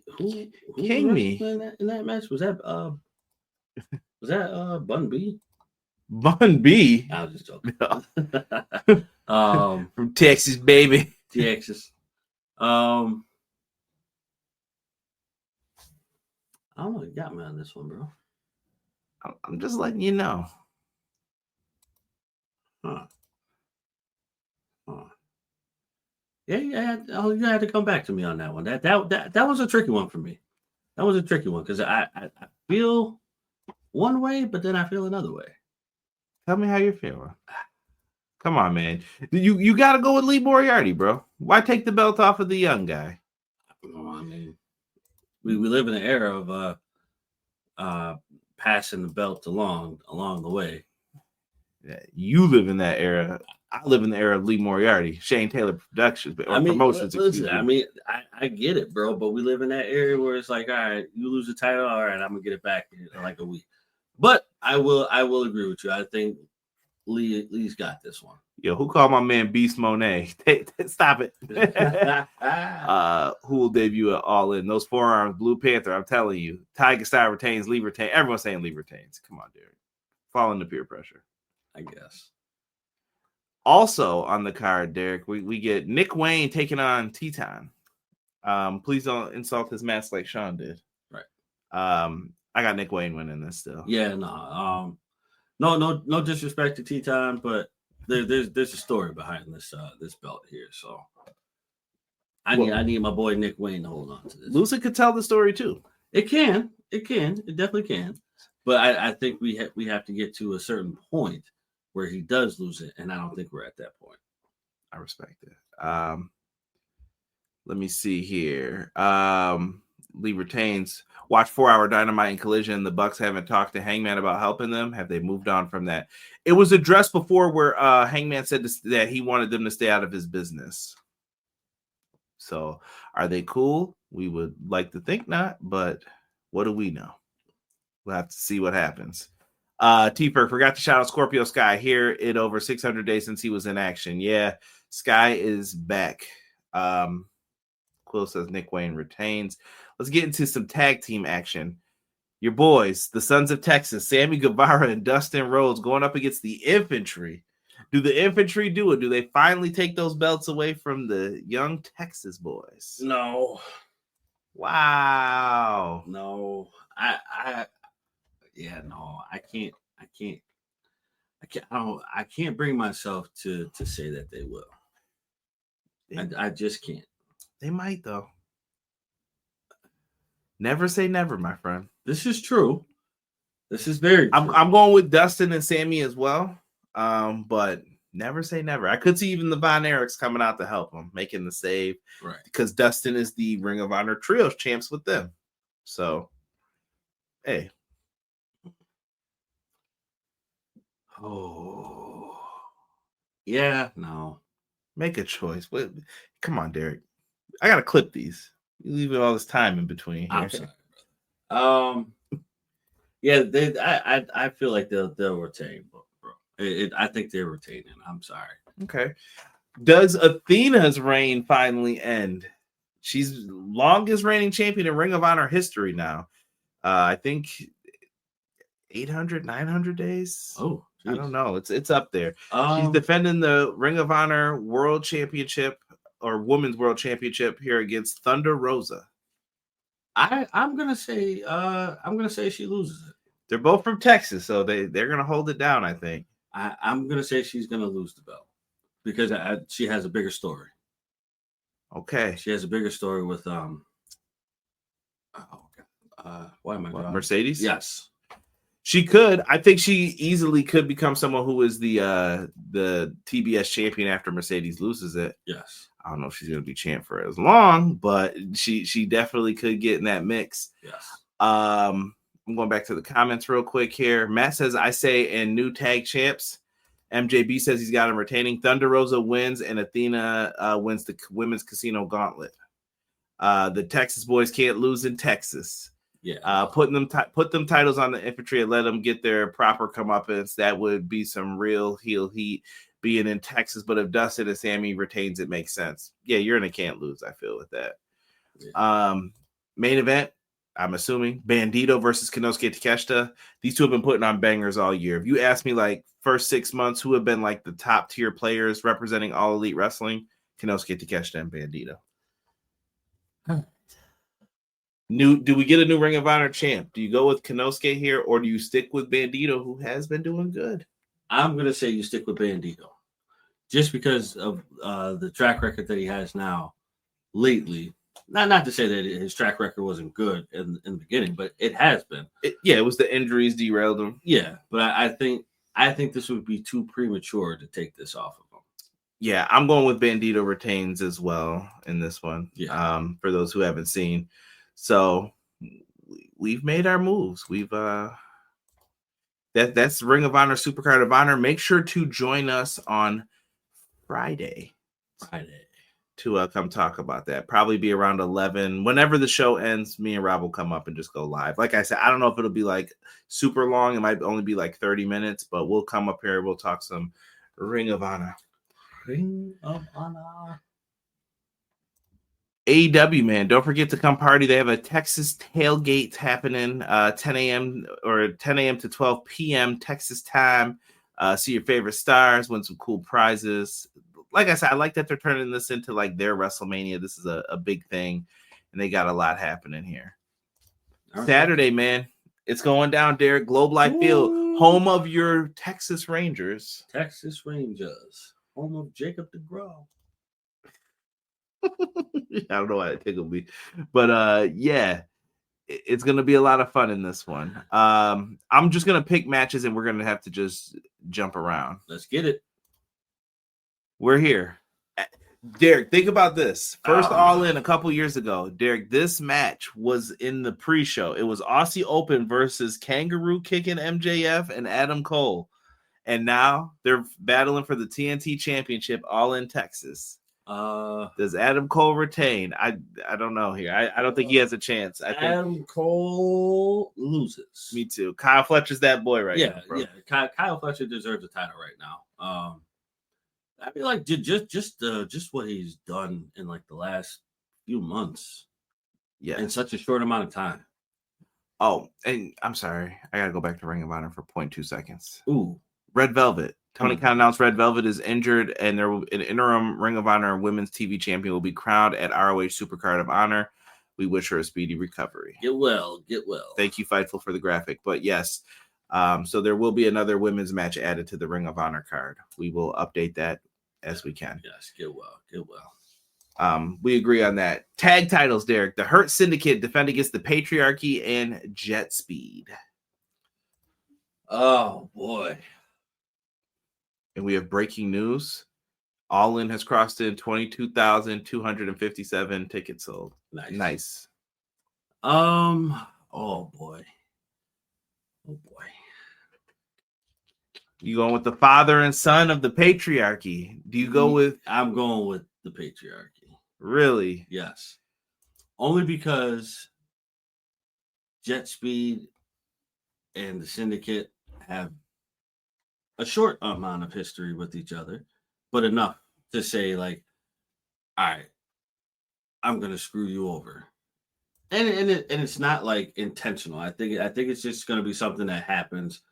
Speaker 2: King me
Speaker 3: in that match? Was that Bun B?
Speaker 2: Bun B?
Speaker 3: I was just joking.
Speaker 2: No. From Texas, baby.
Speaker 3: Texas. I don't know. You got me on this one, bro.
Speaker 2: I'm just letting you know.
Speaker 3: Huh. Yeah. You had to come back to me on that one. That was a tricky one for me. That was a tricky one because I feel one way, but then I feel another way.
Speaker 2: Tell me how you're feeling. Come on, man. You got to go with Lee Moriarty, bro. Why take the belt off of the young guy?
Speaker 3: I mean, we live in an era of passing the belt along the way.
Speaker 2: Yeah, you live in that era. I live in the era of Lee Moriarty, Shane Taylor Productions, promotions.
Speaker 3: Listen, I mean, I get it, bro, but we live in that area where it's like, all right, you lose the title, all right, I'm gonna get it back in like a week. But I will agree with you. I think Lee's got this one.
Speaker 2: Yo, who called my man Beast Mone? Stop it. Who will debut at All In? Those forearms, Blue Panther, I'm telling you. Tiger Style retains, Lee retains. Everyone's saying Lee retains. Come on, Derek. Fall into peer pressure.
Speaker 3: I guess.
Speaker 2: Also on the card, Derek, we get Nick Wayne taking on Teton. Please don't insult his mask like Sean did.
Speaker 3: Right.
Speaker 2: I got Nick Wayne winning this still.
Speaker 3: Yeah, no. No disrespect to Teton, but there's a story behind this belt here. So I need my boy Nick Wayne to hold on to this.
Speaker 2: Lucid could tell the story too.
Speaker 3: It definitely can. But I think we have to get to a certain point where he does lose it, and I don't think we're at that point.
Speaker 2: I respect it. Let me see here. Lee retains. Watch 4-Hour Dynamite and Collision. The Bucks haven't talked to Hangman about helping them. Have they moved on from that? It was addressed before where Hangman said that he wanted them to stay out of his business. So are they cool? We would like to think not, but what do we know? We'll have to see what happens. T-Perk forgot to shout out Scorpio Sky here. It over 600 days since he was in action. Yeah, Sky is back. Quill says Nick Wayne retains. Let's get into some tag team action. your boys, the Sons of Texas, Sammy Guevara and Dustin Rhodes going up against the Infantry. Do the Infantry do it? Do they finally take those belts away from the young Texas boys?
Speaker 3: No.
Speaker 2: Wow.
Speaker 3: No. I can't bring myself to say that they will. I just can't.
Speaker 2: They might though. Never say never, my friend.
Speaker 3: This is true. This is very true.
Speaker 2: I'm going with Dustin and Sammy as well. But never say never. I could see even the Von Erichs coming out to help them, making the save.
Speaker 3: Right.
Speaker 2: Because Dustin is the Ring of Honor Trios champs with them. So, hey.
Speaker 3: Oh. Yeah, no.
Speaker 2: Make a choice. Come on, Derek. I got to clip these. You leave all this time in between here.
Speaker 3: I'm sorry. Yeah, I feel like they'll retain, bro. I think they're retaining. I'm sorry.
Speaker 2: Okay. Does Athena's reign finally end? She's longest reigning champion in Ring of Honor history now. I think 800, 900 days.
Speaker 3: Oh, geez.
Speaker 2: I don't know. It's up there. She's defending the Ring of Honor World Championship or Women's World Championship here against Thunder Rosa.
Speaker 3: I'm gonna say she loses it.
Speaker 2: They're both from Texas, so they're gonna hold it down. I think.
Speaker 3: I'm gonna say she's gonna lose the belt because she has a bigger story.
Speaker 2: Okay.
Speaker 3: She has a bigger story with why am I going?
Speaker 2: Mercedes?
Speaker 3: Yes.
Speaker 2: She could. I think she easily could become someone who is the TBS champion after Mercedes loses it.
Speaker 3: Yes.
Speaker 2: I don't know if she's going to be champ for as long, but she definitely could get in that mix.
Speaker 3: Yes.
Speaker 2: I'm going back to the comments real quick here. Matt says, I say, and new tag champs. MJB says he's got him retaining. Thunder Rosa wins, and Athena wins the women's casino gauntlet. The Texas boys can't lose in Texas.
Speaker 3: Yeah.
Speaker 2: Put them titles on the Infantry and let them get their proper comeuppance. That would be some real heel heat being in Texas. But if Dustin and Sammy retains, it makes sense. Yeah, you're in a can't lose, I feel, with that. Yeah. Main event, I'm assuming, Bandito versus Konosuke Takeshita. These two have been putting on bangers all year. If you ask me, like, first 6 months, who have been, like, the top-tier players representing All Elite Wrestling, Konosuke Takeshita and Bandito. Do we get a new Ring of Honor champ? Do you go with Konosuke here, or do you stick with Bandito, who has been doing good?
Speaker 3: I'm going to say you stick with Bandito. Just because of the track record that he has now lately. Not to say that his track record wasn't good in the beginning, but it has been.
Speaker 2: It was the injuries derailed him.
Speaker 3: Yeah, but I think this would be too premature to take this off of him.
Speaker 2: Yeah, I'm going with Bandito retains as well in this one.
Speaker 3: Yeah.
Speaker 2: For those who haven't seen. So we've made our moves. We've that's Ring of Honor Supercard of Honor. Make sure to join us on Friday to come talk about that. Probably be around 11. Whenever the show ends, me and Rob will come up and just go live. Like I said, I don't know if it'll be like super long. It might only be like 30 minutes, but we'll come up here. We'll talk some Ring of Honor.
Speaker 3: Ring of Honor.
Speaker 2: AEW, man, don't forget to come party. They have a Texas tailgate happening 10 a.m. to 12 p.m. Texas time. See your favorite stars, win some cool prizes. Like I said, I like that they're turning this into like their WrestleMania. This is a big thing, and they got a lot happening here. Okay. Saturday, man, it's going down, Derek. Globe Life Field, home of your Texas Rangers.
Speaker 3: Texas Rangers, home of Jacob DeGrom.
Speaker 2: I don't know why it tickled me, but yeah, it's gonna be a lot of fun in this one. I'm just gonna pick matches, and we're gonna have to just jump around.
Speaker 3: Let's get it.
Speaker 2: We're here, Derek. Think about this. First All In a couple years ago, Derek. This match was in the pre-show. It was Aussie Open versus Kangaroo Kicking MJF and Adam Cole, and now they're battling for the TNT Championship, all in Texas. Does Adam Cole retain? I don't know here. I don't think he has a chance. I think
Speaker 3: Adam Cole loses.
Speaker 2: Me too. Kyle Fletcher's that boy right now. Bro.
Speaker 3: Yeah. Kyle Fletcher deserves the title right now. I feel like just what he's done in like the last few months.
Speaker 2: Yeah,
Speaker 3: in such a short amount of time.
Speaker 2: Oh, and I'm sorry. I got to go back to Ring of Honor for 0.2 seconds.
Speaker 3: Ooh.
Speaker 2: Red Velvet. Tony Khan announced Red Velvet is injured, and there will an interim Ring of Honor Women's TV champion will be crowned at ROH Supercard of Honor. We wish her a speedy recovery.
Speaker 3: Get well. Get well.
Speaker 2: Thank you, Fightful, for the graphic. But yes, so there will be another women's match added to the Ring of Honor card. We will update that as we can.
Speaker 3: Yes, get well. Get well.
Speaker 2: We agree on that. Tag titles, Derek. The Hurt Syndicate defend against the Patriarchy and Jet Speed.
Speaker 3: Oh, boy.
Speaker 2: And we have breaking news. All In has crossed in 22,257 tickets sold. Nice.
Speaker 3: Oh, boy. Oh, boy.
Speaker 2: You going with the father and son of the Patriarchy? Do you go with...
Speaker 3: I'm going with the Patriarchy.
Speaker 2: Really?
Speaker 3: Yes. Only because Jet Speed and the Syndicate have a short amount of history with each other, but enough to say, like, all right, I'm gonna screw you over. And it's not like intentional. I think it's just gonna be something that happens,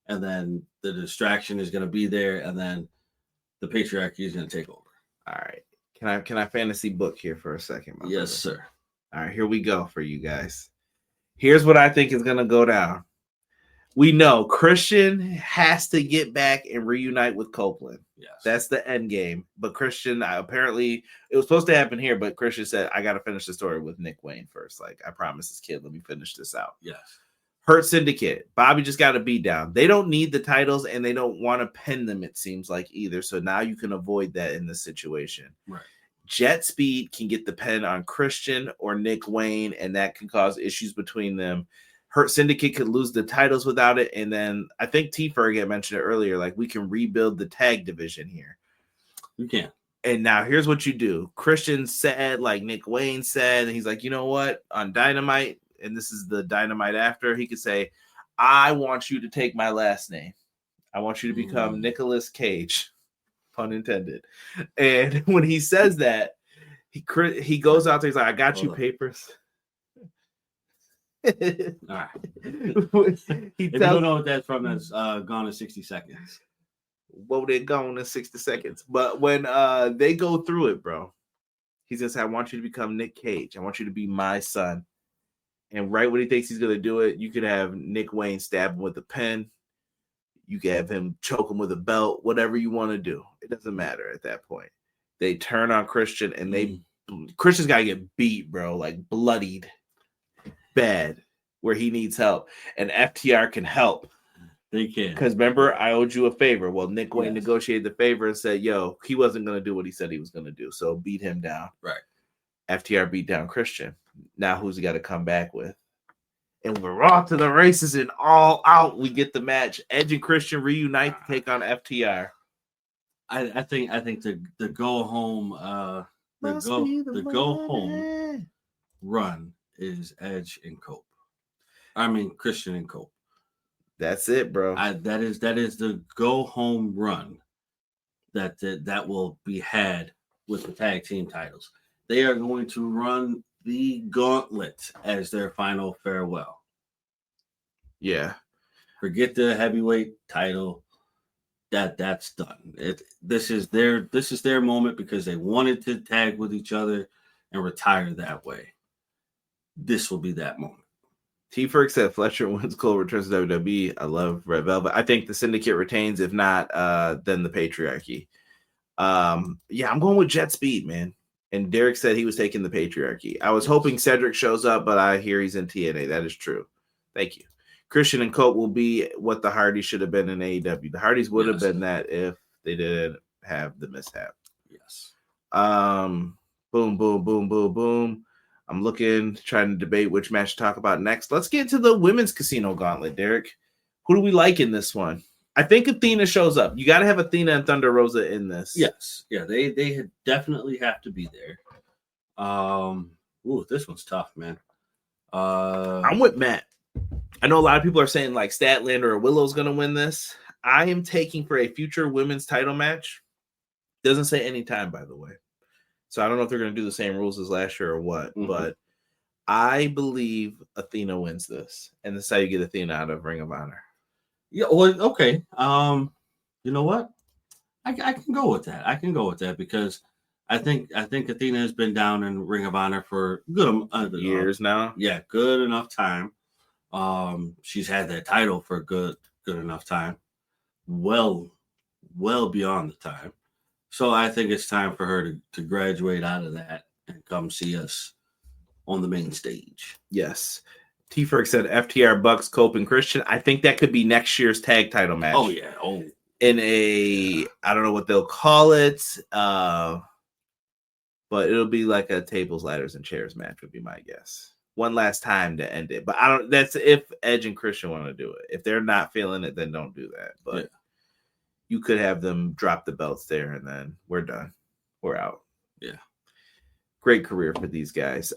Speaker 3: and then the distraction is gonna be there, and then the Patriarchy is gonna take over.
Speaker 2: All right. Can I fantasy book here for a second?
Speaker 3: Yes, sir.
Speaker 2: All right, here we go for you guys. Here's what I think is going to go down. We know Christian has to get back and reunite with Copeland.
Speaker 3: Yes.
Speaker 2: That's the end game. But Christian, apparently, it was supposed to happen here, but Christian said, I got to finish the story with Nick Wayne first. Like, I promised this kid, let me finish this out.
Speaker 3: Yes.
Speaker 2: Hurt Syndicate. Bobby just got a beat down. They don't need the titles, and they don't want to pin them, it seems like, either. So now you can avoid that in this situation.
Speaker 3: Right.
Speaker 2: Jet Speed can get the pen on Christian or Nick Wayne, and that can cause issues between them. Hurt Syndicate could lose the titles without it. And then I think T. Ferg mentioned it earlier, like we can rebuild the tag division here.
Speaker 3: You can.
Speaker 2: And now here's what you do. Christian said, like Nick Wayne said, and he's like, you know what? On Dynamite, and this is the Dynamite after, he could say, I want you to take my last name. I want you to become Nicolas Cage. Pun intended. And when he says that, he goes out there, he's like, I got you papers.
Speaker 3: All right. If you don't know what that's from, that's Gone in 60 Seconds.
Speaker 2: Well, they're gone in 60 seconds. But when they go through it, bro, he says, I want you to become Nick Cage. I want you to be my son. And right when he thinks he's going to do it, you could have Nick Wayne stab him with a pen. You can have him choke him with a belt, whatever you want to do. It doesn't matter at that point. They turn on Christian, and Christian's got to get beat, bro, like bloodied bad, where he needs help. And FTR can help.
Speaker 3: They can.
Speaker 2: Because remember, I owed you a favor. Well, Nick Wayne negotiated the favor and said, yo, he wasn't going to do what he said he was going to do. So beat him down.
Speaker 3: Right.
Speaker 2: FTR beat down Christian. Now who's he got to come back with? And we're off to the races and all out. We get the match. Edge and Christian reunite to take on FTR.
Speaker 3: I think the go home the go home run is Edge and Cope. I mean Christian and Cope.
Speaker 2: That's it, bro.
Speaker 3: That is the go home run that will be had with the tag team titles. They are going to run the gauntlet as their final farewell.
Speaker 2: Yeah.
Speaker 3: Forget the heavyweight title. That's done. This is their moment because they wanted to tag with each other and retire that way. This will be that moment.
Speaker 2: T. Ferg said Fletcher wins, Cole returns to WWE. I love Red Velvet. I think the Syndicate retains. If not, then the Patriarchy. Yeah, I'm going with Jet Speed, man. And Derek said he was taking the Patriarchy. I was hoping Cedric shows up, but I hear he's in TNA. That is true. Thank you. Christian and Colt will be what the Hardys should have been in AEW. The Hardys would have been that if they didn't have the mishap.
Speaker 3: Yes.
Speaker 2: Boom, boom, boom, boom, boom. I'm trying to debate which match to talk about next. Let's get to the women's casino gauntlet, Derek. Who do we like in this one? I think Athena shows up. You got to have Athena and Thunder Rosa in this.
Speaker 3: Yes. Yeah, they definitely have to be there. This one's tough, man.
Speaker 2: I'm with Matt. I know a lot of people are saying like Statlander or Willow's going to win this. I am taking for a future women's title match. Doesn't say any time, by the way. So I don't know if they're going to do the same rules as last year or what, but I believe Athena wins this, and this is how you get Athena out of Ring of Honor.
Speaker 3: Yeah, well, okay. You know what? I can go with that. I can go with that because I think Athena has been down in Ring of Honor for
Speaker 2: Years now.
Speaker 3: Yeah, good enough time. She's had that title for good enough time. Well beyond the time. So I think it's time for her to graduate out of that and come see us on the main stage.
Speaker 2: Yes. T-Ferg said FTR, Bucks, Cope, and Christian. I think that could be next year's tag title match.
Speaker 3: Oh, yeah. Oh.
Speaker 2: In a, I don't know what they'll call it, but it'll be like a tables, ladders, and chairs match would be my guess. One last time to end it. But I don't, that's if Edge and Christian want to do it. If they're not feeling it, then don't do that. But you could have them drop the belts there and then we're done. We're out.
Speaker 3: Yeah.
Speaker 2: Great career for these guys.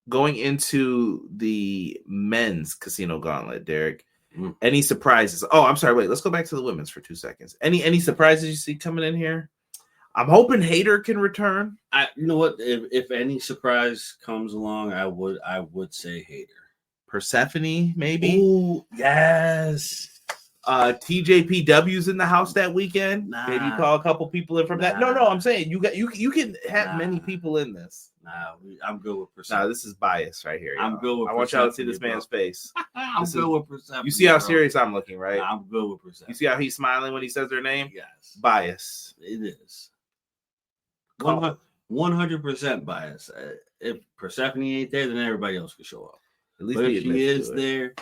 Speaker 2: Going into the men's casino gauntlet, Derek. Any surprises? Oh, I'm sorry. Wait, let's go back to the women's for 2 seconds. Any surprises you see coming in here? I'm hoping Hayter can return.
Speaker 3: You know what? If any surprise comes along, I would say Hayter.
Speaker 2: Persephone, maybe.
Speaker 3: Oh, yes.
Speaker 2: TJPW's in the house that weekend. Maybe call a couple people in from that. No, I'm saying you can have many people in this.
Speaker 3: I'm good with Persephone.
Speaker 2: This is bias right here.
Speaker 3: I'm good with
Speaker 2: I want y'all to see this man's face.
Speaker 3: I'm good with Persephone.
Speaker 2: You see how serious I'm looking, right?
Speaker 3: I'm good with Persephone.
Speaker 2: You see how he's smiling when he says their name?
Speaker 3: Yes.
Speaker 2: Bias.
Speaker 3: It is. 100% bias. If Persephone ain't there, then everybody else can show up.
Speaker 2: At least
Speaker 3: but if she is there,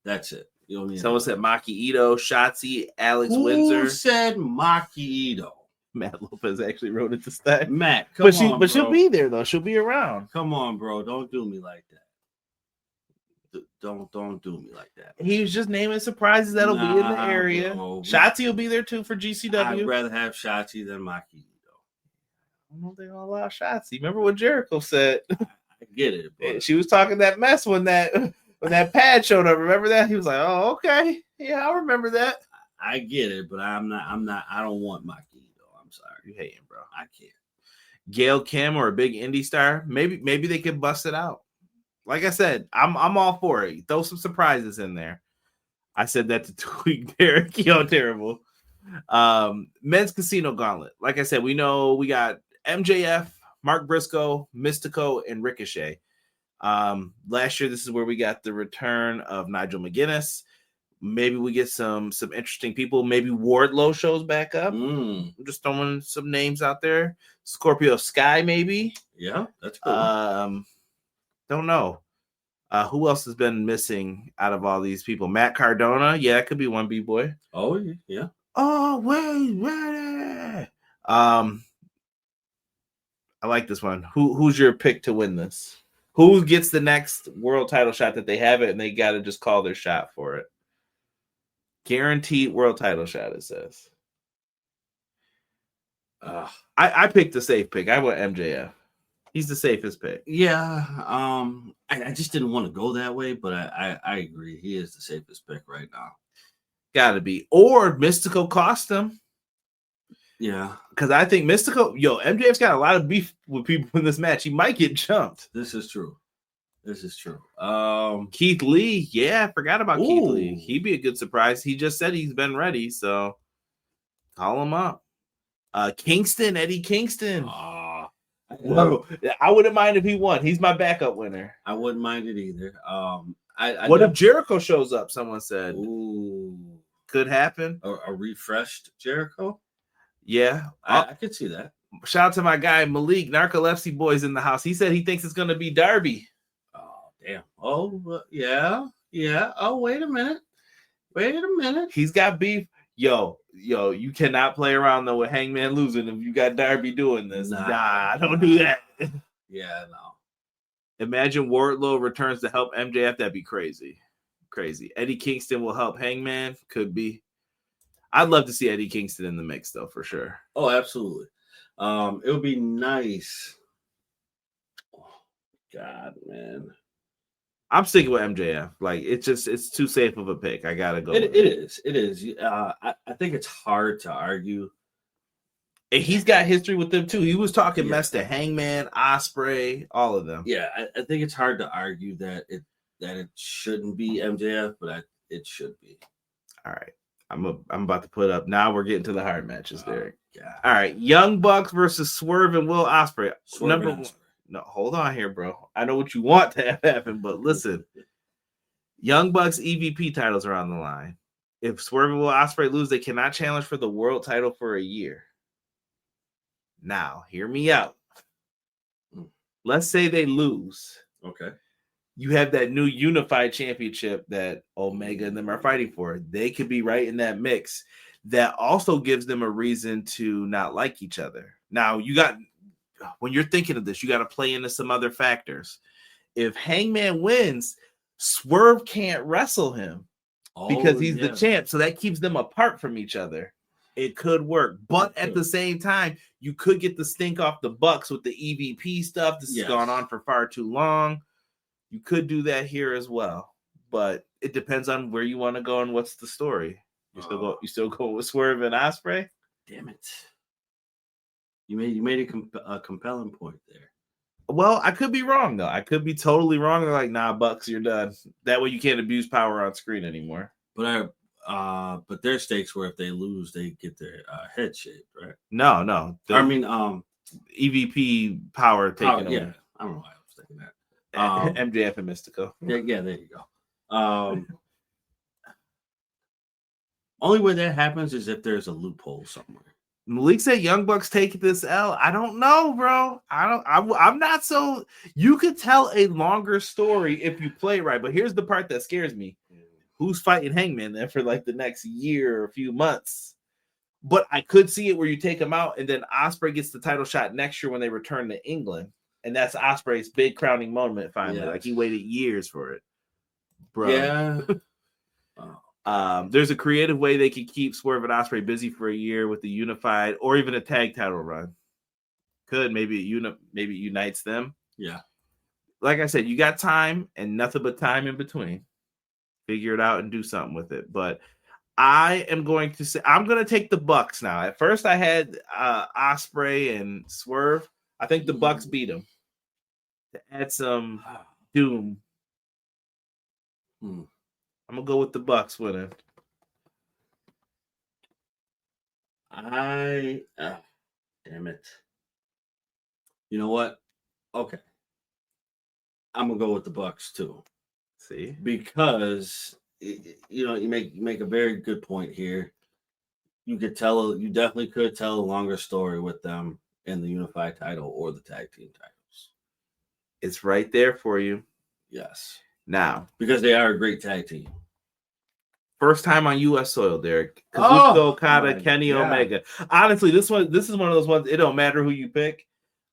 Speaker 3: that's it. You don't need
Speaker 2: someone said Maki Ito, Shotzi, Alex Windsor.
Speaker 3: Who said Maki Ito?
Speaker 2: Matt Lopez actually wrote it this time.
Speaker 3: Matt,
Speaker 2: but she'll be there though. She'll be around.
Speaker 3: Come on, bro. Don't do me like that. Don't do me like that.
Speaker 2: He was just naming surprises that'll be in the area. Bro. Shotzi will be there too for GCW.
Speaker 3: I'd rather have Shotzi than Maki Ito.
Speaker 2: I don't know if they're gonna allow Shotzi. Remember what Jericho said?
Speaker 3: I get it, bro.
Speaker 2: She was talking that mess when that pad showed up. Remember that? He was like, "Oh, okay, yeah, I remember that."
Speaker 3: I get it, but I don't want Maki Ito. I'm sorry.
Speaker 2: You hating, bro.
Speaker 3: I can't.
Speaker 2: Gail Kim or a big indie star. Maybe they could bust it out. Like I said, I'm all for it. Throw some surprises in there. I said that to tweet Derek. Yo, terrible. Men's casino gauntlet. Like I said, we know we got MJF, Mark Briscoe, Mystico, and Ricochet. Last year, this is where we got the return of Nigel McGuinness. Maybe we get some interesting people. Maybe Wardlow shows back up. I'm just throwing some names out there. Scorpio Sky, maybe.
Speaker 3: Yeah, that's cool.
Speaker 2: Don't know. Who else has been missing out of all these people? Matt Cardona. Yeah, that could be one B-boy.
Speaker 3: Oh, yeah.
Speaker 2: Oh, wait, ready. I like this one. Who's your pick to win this? Who gets the next world title shot that they have it and they got to just call their shot for it? Guaranteed world title shot, it says. I picked the safe pick. I went MJF. He's the safest pick.
Speaker 3: Yeah. I just didn't want to go that way, but I agree. He is the safest pick right now.
Speaker 2: Gotta be. Or Mystico cost him.
Speaker 3: Yeah.
Speaker 2: Because I think MJF's got a lot of beef with people in this match. He might get jumped.
Speaker 3: This is true.
Speaker 2: Keith Lee. Yeah, I forgot about Keith Lee. He'd be a good surprise. He just said he's been ready, so call him up. Eddie Kingston. Whoa. I wouldn't mind if he won. He's my backup winner.
Speaker 3: I wouldn't mind it either.
Speaker 2: What if Jericho shows up? Someone said.
Speaker 3: Ooh.
Speaker 2: Could happen.
Speaker 3: A refreshed Jericho?
Speaker 2: Yeah.
Speaker 3: I could see that.
Speaker 2: Shout out to my guy Malik. Narcolepsy Boy's in the house. He said he thinks it's going to be Darby.
Speaker 3: Oh, damn. Oh, yeah. Yeah. Oh, wait a minute.
Speaker 2: He's got beef. Yo, you cannot play around though with Hangman losing if you got Darby doing this. Nah, don't do that.
Speaker 3: Yeah, no.
Speaker 2: Imagine Wardlow returns to help MJF. That'd be crazy. Eddie Kingston will help Hangman. Could be. I'd love to see Eddie Kingston in the mix though, for sure.
Speaker 3: Oh, absolutely. It would be nice. Oh, God, man.
Speaker 2: I'm sticking with MJF. Like it's too safe of a pick. I gotta go.
Speaker 3: It is. I think it's hard to argue
Speaker 2: And he's got history with them too. He was talking
Speaker 3: Yeah.
Speaker 2: mess to Hangman, Ospreay, all of them.
Speaker 3: Yeah, I think it's hard to argue that it shouldn't be MJF, but it should be.
Speaker 2: All right. I'm about to put up. Now we're getting to the hard matches, Derek.
Speaker 3: Yeah.
Speaker 2: All right. Young Bucks versus Swerve and Will Ospreay.
Speaker 3: Swerve
Speaker 2: Number
Speaker 3: and
Speaker 2: one.
Speaker 3: Ospreay.
Speaker 2: No, hold on here, bro. I know what you want to have happen, but listen. Young Bucks EVP titles are on the line. If Swerve and Will Ospreay lose, they cannot challenge for the world title for a year. Now, hear me out. Let's say they lose.
Speaker 3: Okay.
Speaker 2: You have that new unified championship that Omega and them are fighting for. They could be right in that mix. That also gives them a reason to not like each other. Now, when you're thinking of this, you got to play into some other factors. If Hangman wins, Swerve can't wrestle him because he's the champ. So that keeps them apart from each other. It could work. But at the same time, you could get the stink off the Bucks with the EVP stuff. This has gone on for far too long. You could do that here as well. But it depends on where you want to go and what's the story. You still go with Swerve and Ospreay?
Speaker 3: Damn it. You made a compelling point there.
Speaker 2: Well, I could be wrong, though. I could be totally wrong. They're like, nah, Bucks, you're done. That way you can't abuse power on screen anymore.
Speaker 3: But their stakes were if they lose, they get their head shaved, right?
Speaker 2: No. EVP power taken over.
Speaker 3: Yeah, I don't know why I was thinking that.
Speaker 2: MJF and Mystico.
Speaker 3: Yeah, there you go. Only way that happens is if there's a loophole somewhere.
Speaker 2: Malik said Young Bucks take this L. I don't know, bro. I'm not so. You could tell a longer story if you play right, but here's the part that scares me. Who's fighting Hangman then for like the next year or a few months? But I could see it where you take him out and then Ospreay gets the title shot next year when they return to England. And that's Ospreay's big crowning moment finally. Like he waited years for it. Bro.
Speaker 3: Yeah.
Speaker 2: There's a creative way they could keep Swerve and Ospreay busy for a year with the unified or even a tag title run. Maybe it unites them.
Speaker 3: Yeah.
Speaker 2: Like I said, you got time and nothing but time in between. Figure it out and do something with it. But I am going to say I'm going to take the Bucks now. At first, I had Ospreay and Swerve. I think the Bucks beat them to add some doom. I'm gonna go with the Bucks winning.
Speaker 3: Damn it. You know what? Okay. I'm gonna go with the Bucks too.
Speaker 2: See?
Speaker 3: Because you make a very good point here. You definitely could tell a longer story with them in the unified title or the tag team titles.
Speaker 2: It's right there for you.
Speaker 3: Yes.
Speaker 2: Now,
Speaker 3: because they are a great tag team.
Speaker 2: First time on U.S. soil, Derek. Kazuchika Okada, Kenny
Speaker 3: God.
Speaker 2: Omega. Honestly, this is one of those ones. It don't matter who you pick.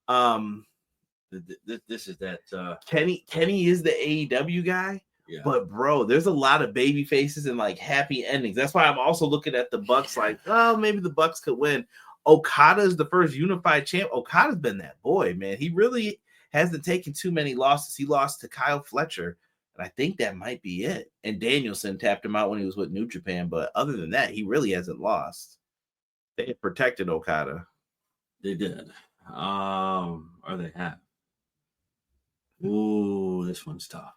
Speaker 3: This is that
Speaker 2: Kenny is the AEW guy.
Speaker 3: Yeah.
Speaker 2: But bro, there's a lot of baby faces and like happy endings. That's why I'm also looking at the Bucks like, oh, maybe the Bucks could win. Okada is the first unified champ. Okada's been that boy, man. He really hasn't taken too many losses. He lost to Kyle Fletcher, and I think that might be it. And Danielson tapped him out when he was with New Japan, but other than that, he really hasn't lost. They have protected Okada.
Speaker 3: They did. Or they have. Ooh, this one's tough.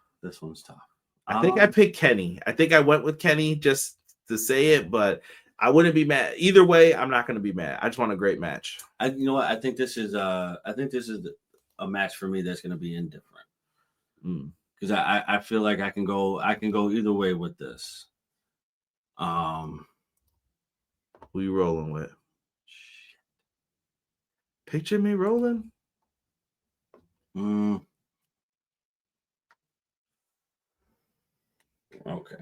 Speaker 2: I think I picked Kenny. I think I went with Kenny just to say it, but I wouldn't be mad. Either way, I'm not going to be mad. I just want a great match.
Speaker 3: You know what? I think this is a match for me that's going to be indifferent. Because I feel like I can go either way with this.
Speaker 2: Who you rolling with? Picture me rolling.
Speaker 3: Okay.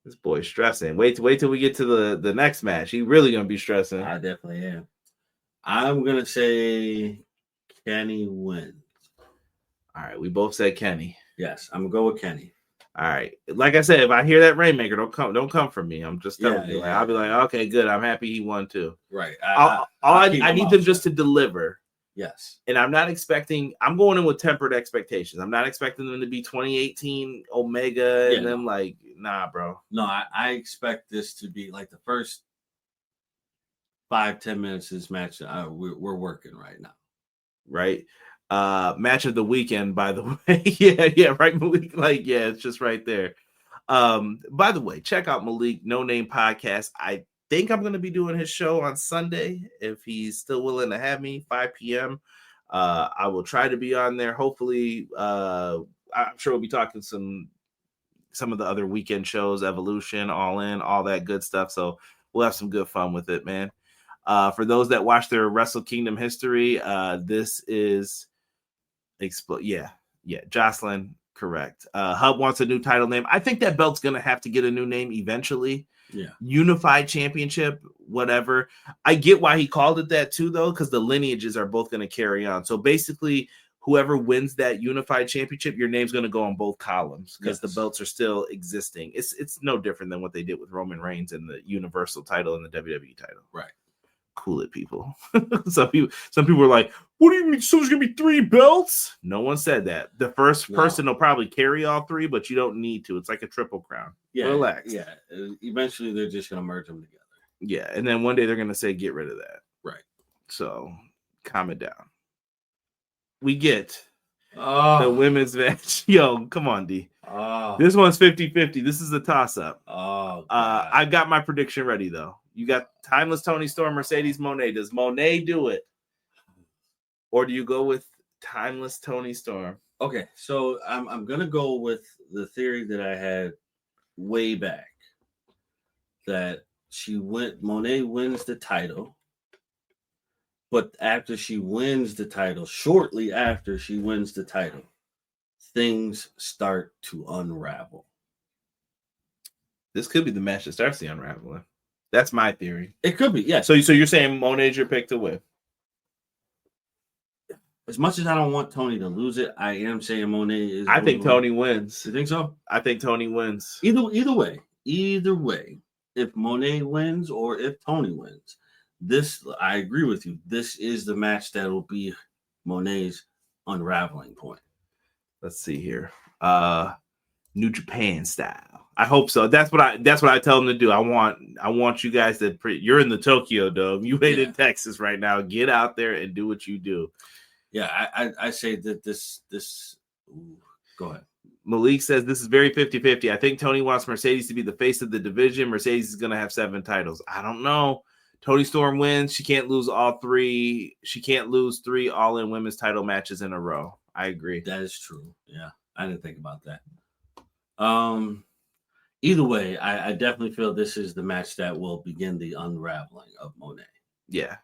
Speaker 2: This boy's stressing. Wait till we get to the next match. He really gonna be stressing.
Speaker 3: I definitely am. I'm gonna say Kenny wins.
Speaker 2: All right, we both said Kenny.
Speaker 3: Yes, I'm gonna go with Kenny.
Speaker 2: All right. Like I said, if I hear that Rainmaker, don't come for me. I'm just telling you.
Speaker 3: Yeah.
Speaker 2: I'll be like, okay, good. I'm happy he won too.
Speaker 3: Right.
Speaker 2: I need them just to deliver.
Speaker 3: Yes.
Speaker 2: And I'm going in with tempered expectations. I'm not expecting them to be 2018 Omega and them like, nah, bro.
Speaker 3: No, I expect this to be like the first 5-10 minutes of this match, we're working right now.
Speaker 2: Right. Match of the weekend, by the way. yeah, right, Malik. Like, yeah, it's just right there. By the way, check out Malik No Name Podcast. I think I'm going to be doing his show on Sunday if he's still willing to have me, 5 p.m. I will try to be on there. Hopefully, I'm sure we'll be talking some of the other weekend shows, Evolution, All In, all that good stuff. So we'll have some good fun with it, man. For those that watch their Wrestle Kingdom history, this is Jocelyn, correct. Hub wants a new title name. I think that belt's gonna have to get a new name eventually.
Speaker 3: Yeah,
Speaker 2: Unified Championship, whatever. I get why he called it that too, though, because the lineages are both gonna carry on. So basically, whoever wins that Unified Championship, your name's gonna go on both columns because the belts are still existing. It's no different than what they did with Roman Reigns and the Universal title and the WWE title.
Speaker 3: Right.
Speaker 2: Cool it, people. Some people were like, what do you mean? So there's gonna be 3 belts? No one said that. The first person will probably carry all 3, but you don't need to. It's like a triple crown.
Speaker 3: Yeah,
Speaker 2: relax.
Speaker 3: Yeah, eventually they're just gonna merge them together.
Speaker 2: Yeah, and then one day they're gonna say get rid of that.
Speaker 3: Right.
Speaker 2: So calm it down. We get the women's match. Yo, come on, D. This one's 50-50. This is a toss-up. I got my prediction ready though. You got Timeless Toni Storm, Mercedes Moné. Does Moné do it? Or do you go with Timeless Toni Storm?
Speaker 3: Okay, so I'm gonna go with the theory that I had way back. That Moné wins the title. But after she wins the title, shortly after she wins the title, things start to unravel.
Speaker 2: This could be the match that starts the unraveling. That's my theory.
Speaker 3: It could be, yes.
Speaker 2: So you're saying Moné's your pick to win?
Speaker 3: As much as I don't want Toni to lose it, I am saying Moné is.
Speaker 2: I think Toni wins.
Speaker 3: You think so?
Speaker 2: I think Toni wins.
Speaker 3: Either way, if Moné wins or if Toni wins, I agree with you. This is the match that will be Moné's unraveling point.
Speaker 2: Let's see here. New Japan style. I hope so. That's what I tell them to do. I want you guys you're in the Tokyo Dome. You ain't in Texas right now. Get out there and do what you do.
Speaker 3: Yeah, I say that this go ahead.
Speaker 2: Malik says this is very 50-50. I think Toni wants Mercedes to be the face of the division. Mercedes is going to have 7 titles. I don't know. Toni Storm wins. She can't lose all 3. She can't lose 3 all-in women's title matches in a row. I agree.
Speaker 3: That is true. Yeah, I didn't think about that. Either way, I definitely feel this is the match that will begin the unraveling of Moné.
Speaker 2: Yeah.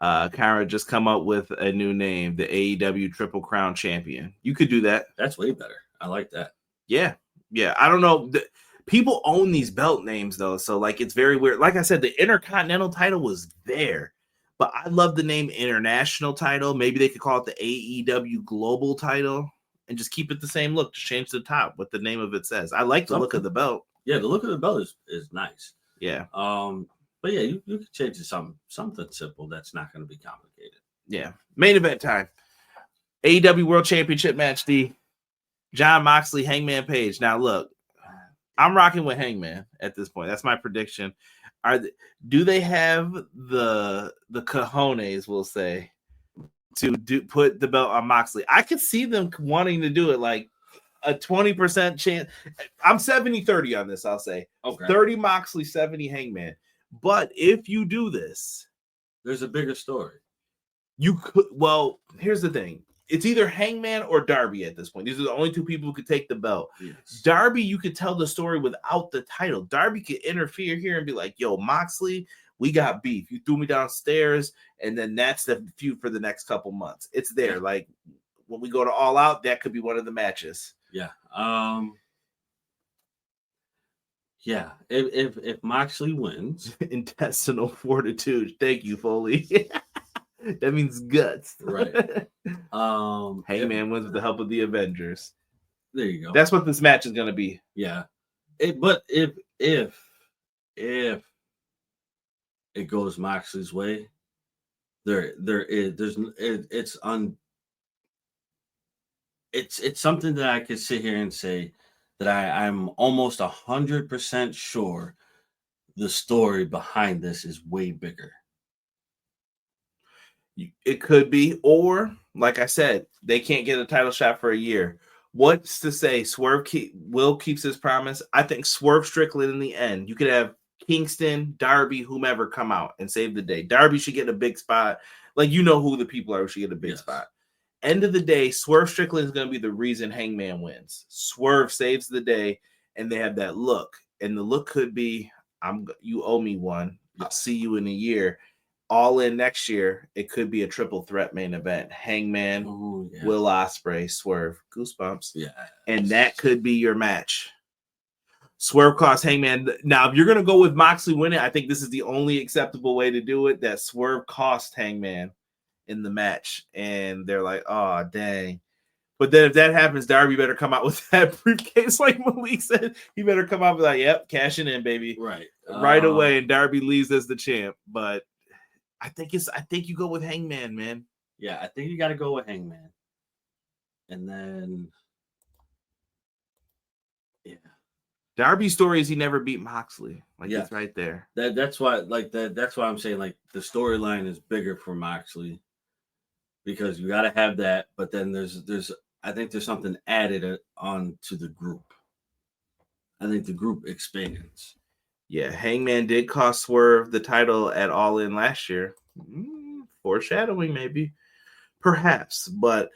Speaker 2: Kyra just come up with a new name, the AEW Triple Crown Champion. You could do that.
Speaker 3: That's way better. I like that.
Speaker 2: Yeah. I don't know. People own these belt names though, so like it's very weird. Like I said, the Intercontinental title was there, but I love the name International title. Maybe they could call it the AEW Global title and just keep it the same look. Just change the top, what the name of it says. I like the look of the belt.
Speaker 3: Yeah, the look of the belt is nice.
Speaker 2: Yeah.
Speaker 3: But yeah, you could change it to something simple that's not going to be complicated.
Speaker 2: Yeah. Main event time. AEW World Championship match, the Jon Moxley, Hangman Page. Now look, I'm rocking with Hangman at this point. That's my prediction. Do they have the cojones, we'll say, to put the belt on Moxley? I could see them wanting to do it like a 20% chance. I'm 70-30 on this, I'll say.
Speaker 3: Okay.
Speaker 2: 30 Moxley, 70 Hangman. But if you do this,
Speaker 3: there's a bigger story.
Speaker 2: You could. Well, here's the thing. It's either Hangman or Darby at this point. These are the only 2 people who could take the belt. Yes. Darby, you could tell the story without the title. Darby could interfere here and be like, yo, Moxley, we got beef. You threw me downstairs, and then that's the feud for the next couple months. It's there. Yeah. Like, when we go to All Out, that could be one of the matches.
Speaker 3: Yeah. Yeah. If Moxley wins.
Speaker 2: Intestinal fortitude. Thank you, Foley. That means guts.
Speaker 3: Right.
Speaker 2: Hangman wins with the help of the Avengers.
Speaker 3: There you go.
Speaker 2: That's what this match is going to be.
Speaker 3: Yeah. But if it goes Moxley's way, it's something that I could sit here and say that I'm almost 100% sure the story behind this is way bigger
Speaker 2: It could be, or like I said, they can't get a title shot for a year. What's to say Swerve keeps his promise? I think Swerve Strickland in the end. You could have Kingston, Darby, whomever come out and save the day. Darby should get a big spot. Like, you know who the people are who should get a big spot. End of the day, Swerve Strickland is going to be the reason Hangman wins. Swerve saves the day, and they have that look. And the look could be, you owe me one. I'll see you in a year. All in next year, it could be a triple threat main event. Hangman, Will Ospreay, Swerve, Goosebumps. Yeah. And that could be your match. Swerve cost Hangman. Now, if you're going to go with Moxley winning, I think this is the only acceptable way to do it, that Swerve cost Hangman in the match. And they're like, oh, dang. But then if that happens, Darby better come out with that briefcase, like Malik said. He better come out with like, yep, cashing in, baby. Right away. And Darby leaves as the champ. But I think you go with Hangman, man.
Speaker 3: Yeah, I think you got to go with Hangman. And then, yeah.
Speaker 2: Darby's story is he never beat Moxley. Like, it's right there.
Speaker 3: That's why I'm saying, like, the storyline is bigger for Moxley because you got to have that. But then I think there's something added on to the group. I think the group expands.
Speaker 2: Yeah, Hangman did cost Swerve the title at All In last year. Foreshadowing, maybe. Perhaps. But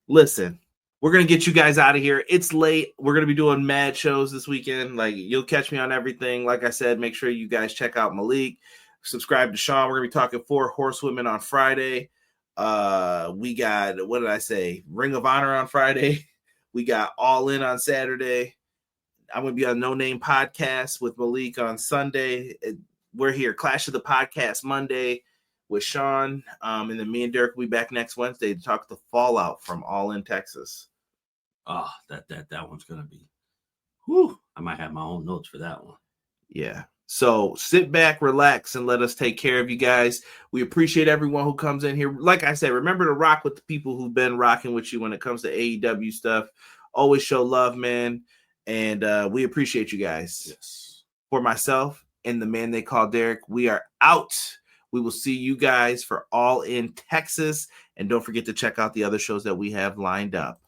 Speaker 2: listen, we're going to get you guys out of here. It's late. We're going to be doing mad shows this weekend. Like, you'll catch me on everything. Like I said, make sure you guys check out Malik. Subscribe to Sean. We're going to be talking 4 Horsewomen on Friday. We got, what did I say? Ring of Honor on Friday. We got All In on Saturday. I'm going to be on No Name Podcast with Malik on Sunday. We're here. Clash of the Podcast Monday with Sean. And then me and Derek will be back next Wednesday to talk the fallout from All In Texas.
Speaker 3: Oh, that one's going to be. Whew, I might have my own notes for that one.
Speaker 2: Yeah. So sit back, relax, and let us take care of you guys. We appreciate everyone who comes in here. Like I said, remember to rock with the people who've been rocking with you when it comes to AEW stuff. Always show love, man. And we appreciate you guys.
Speaker 3: Yes.
Speaker 2: For myself and the man they call Derek, we are out. We will see you guys for All In Texas. And don't forget to check out the other shows that we have lined up.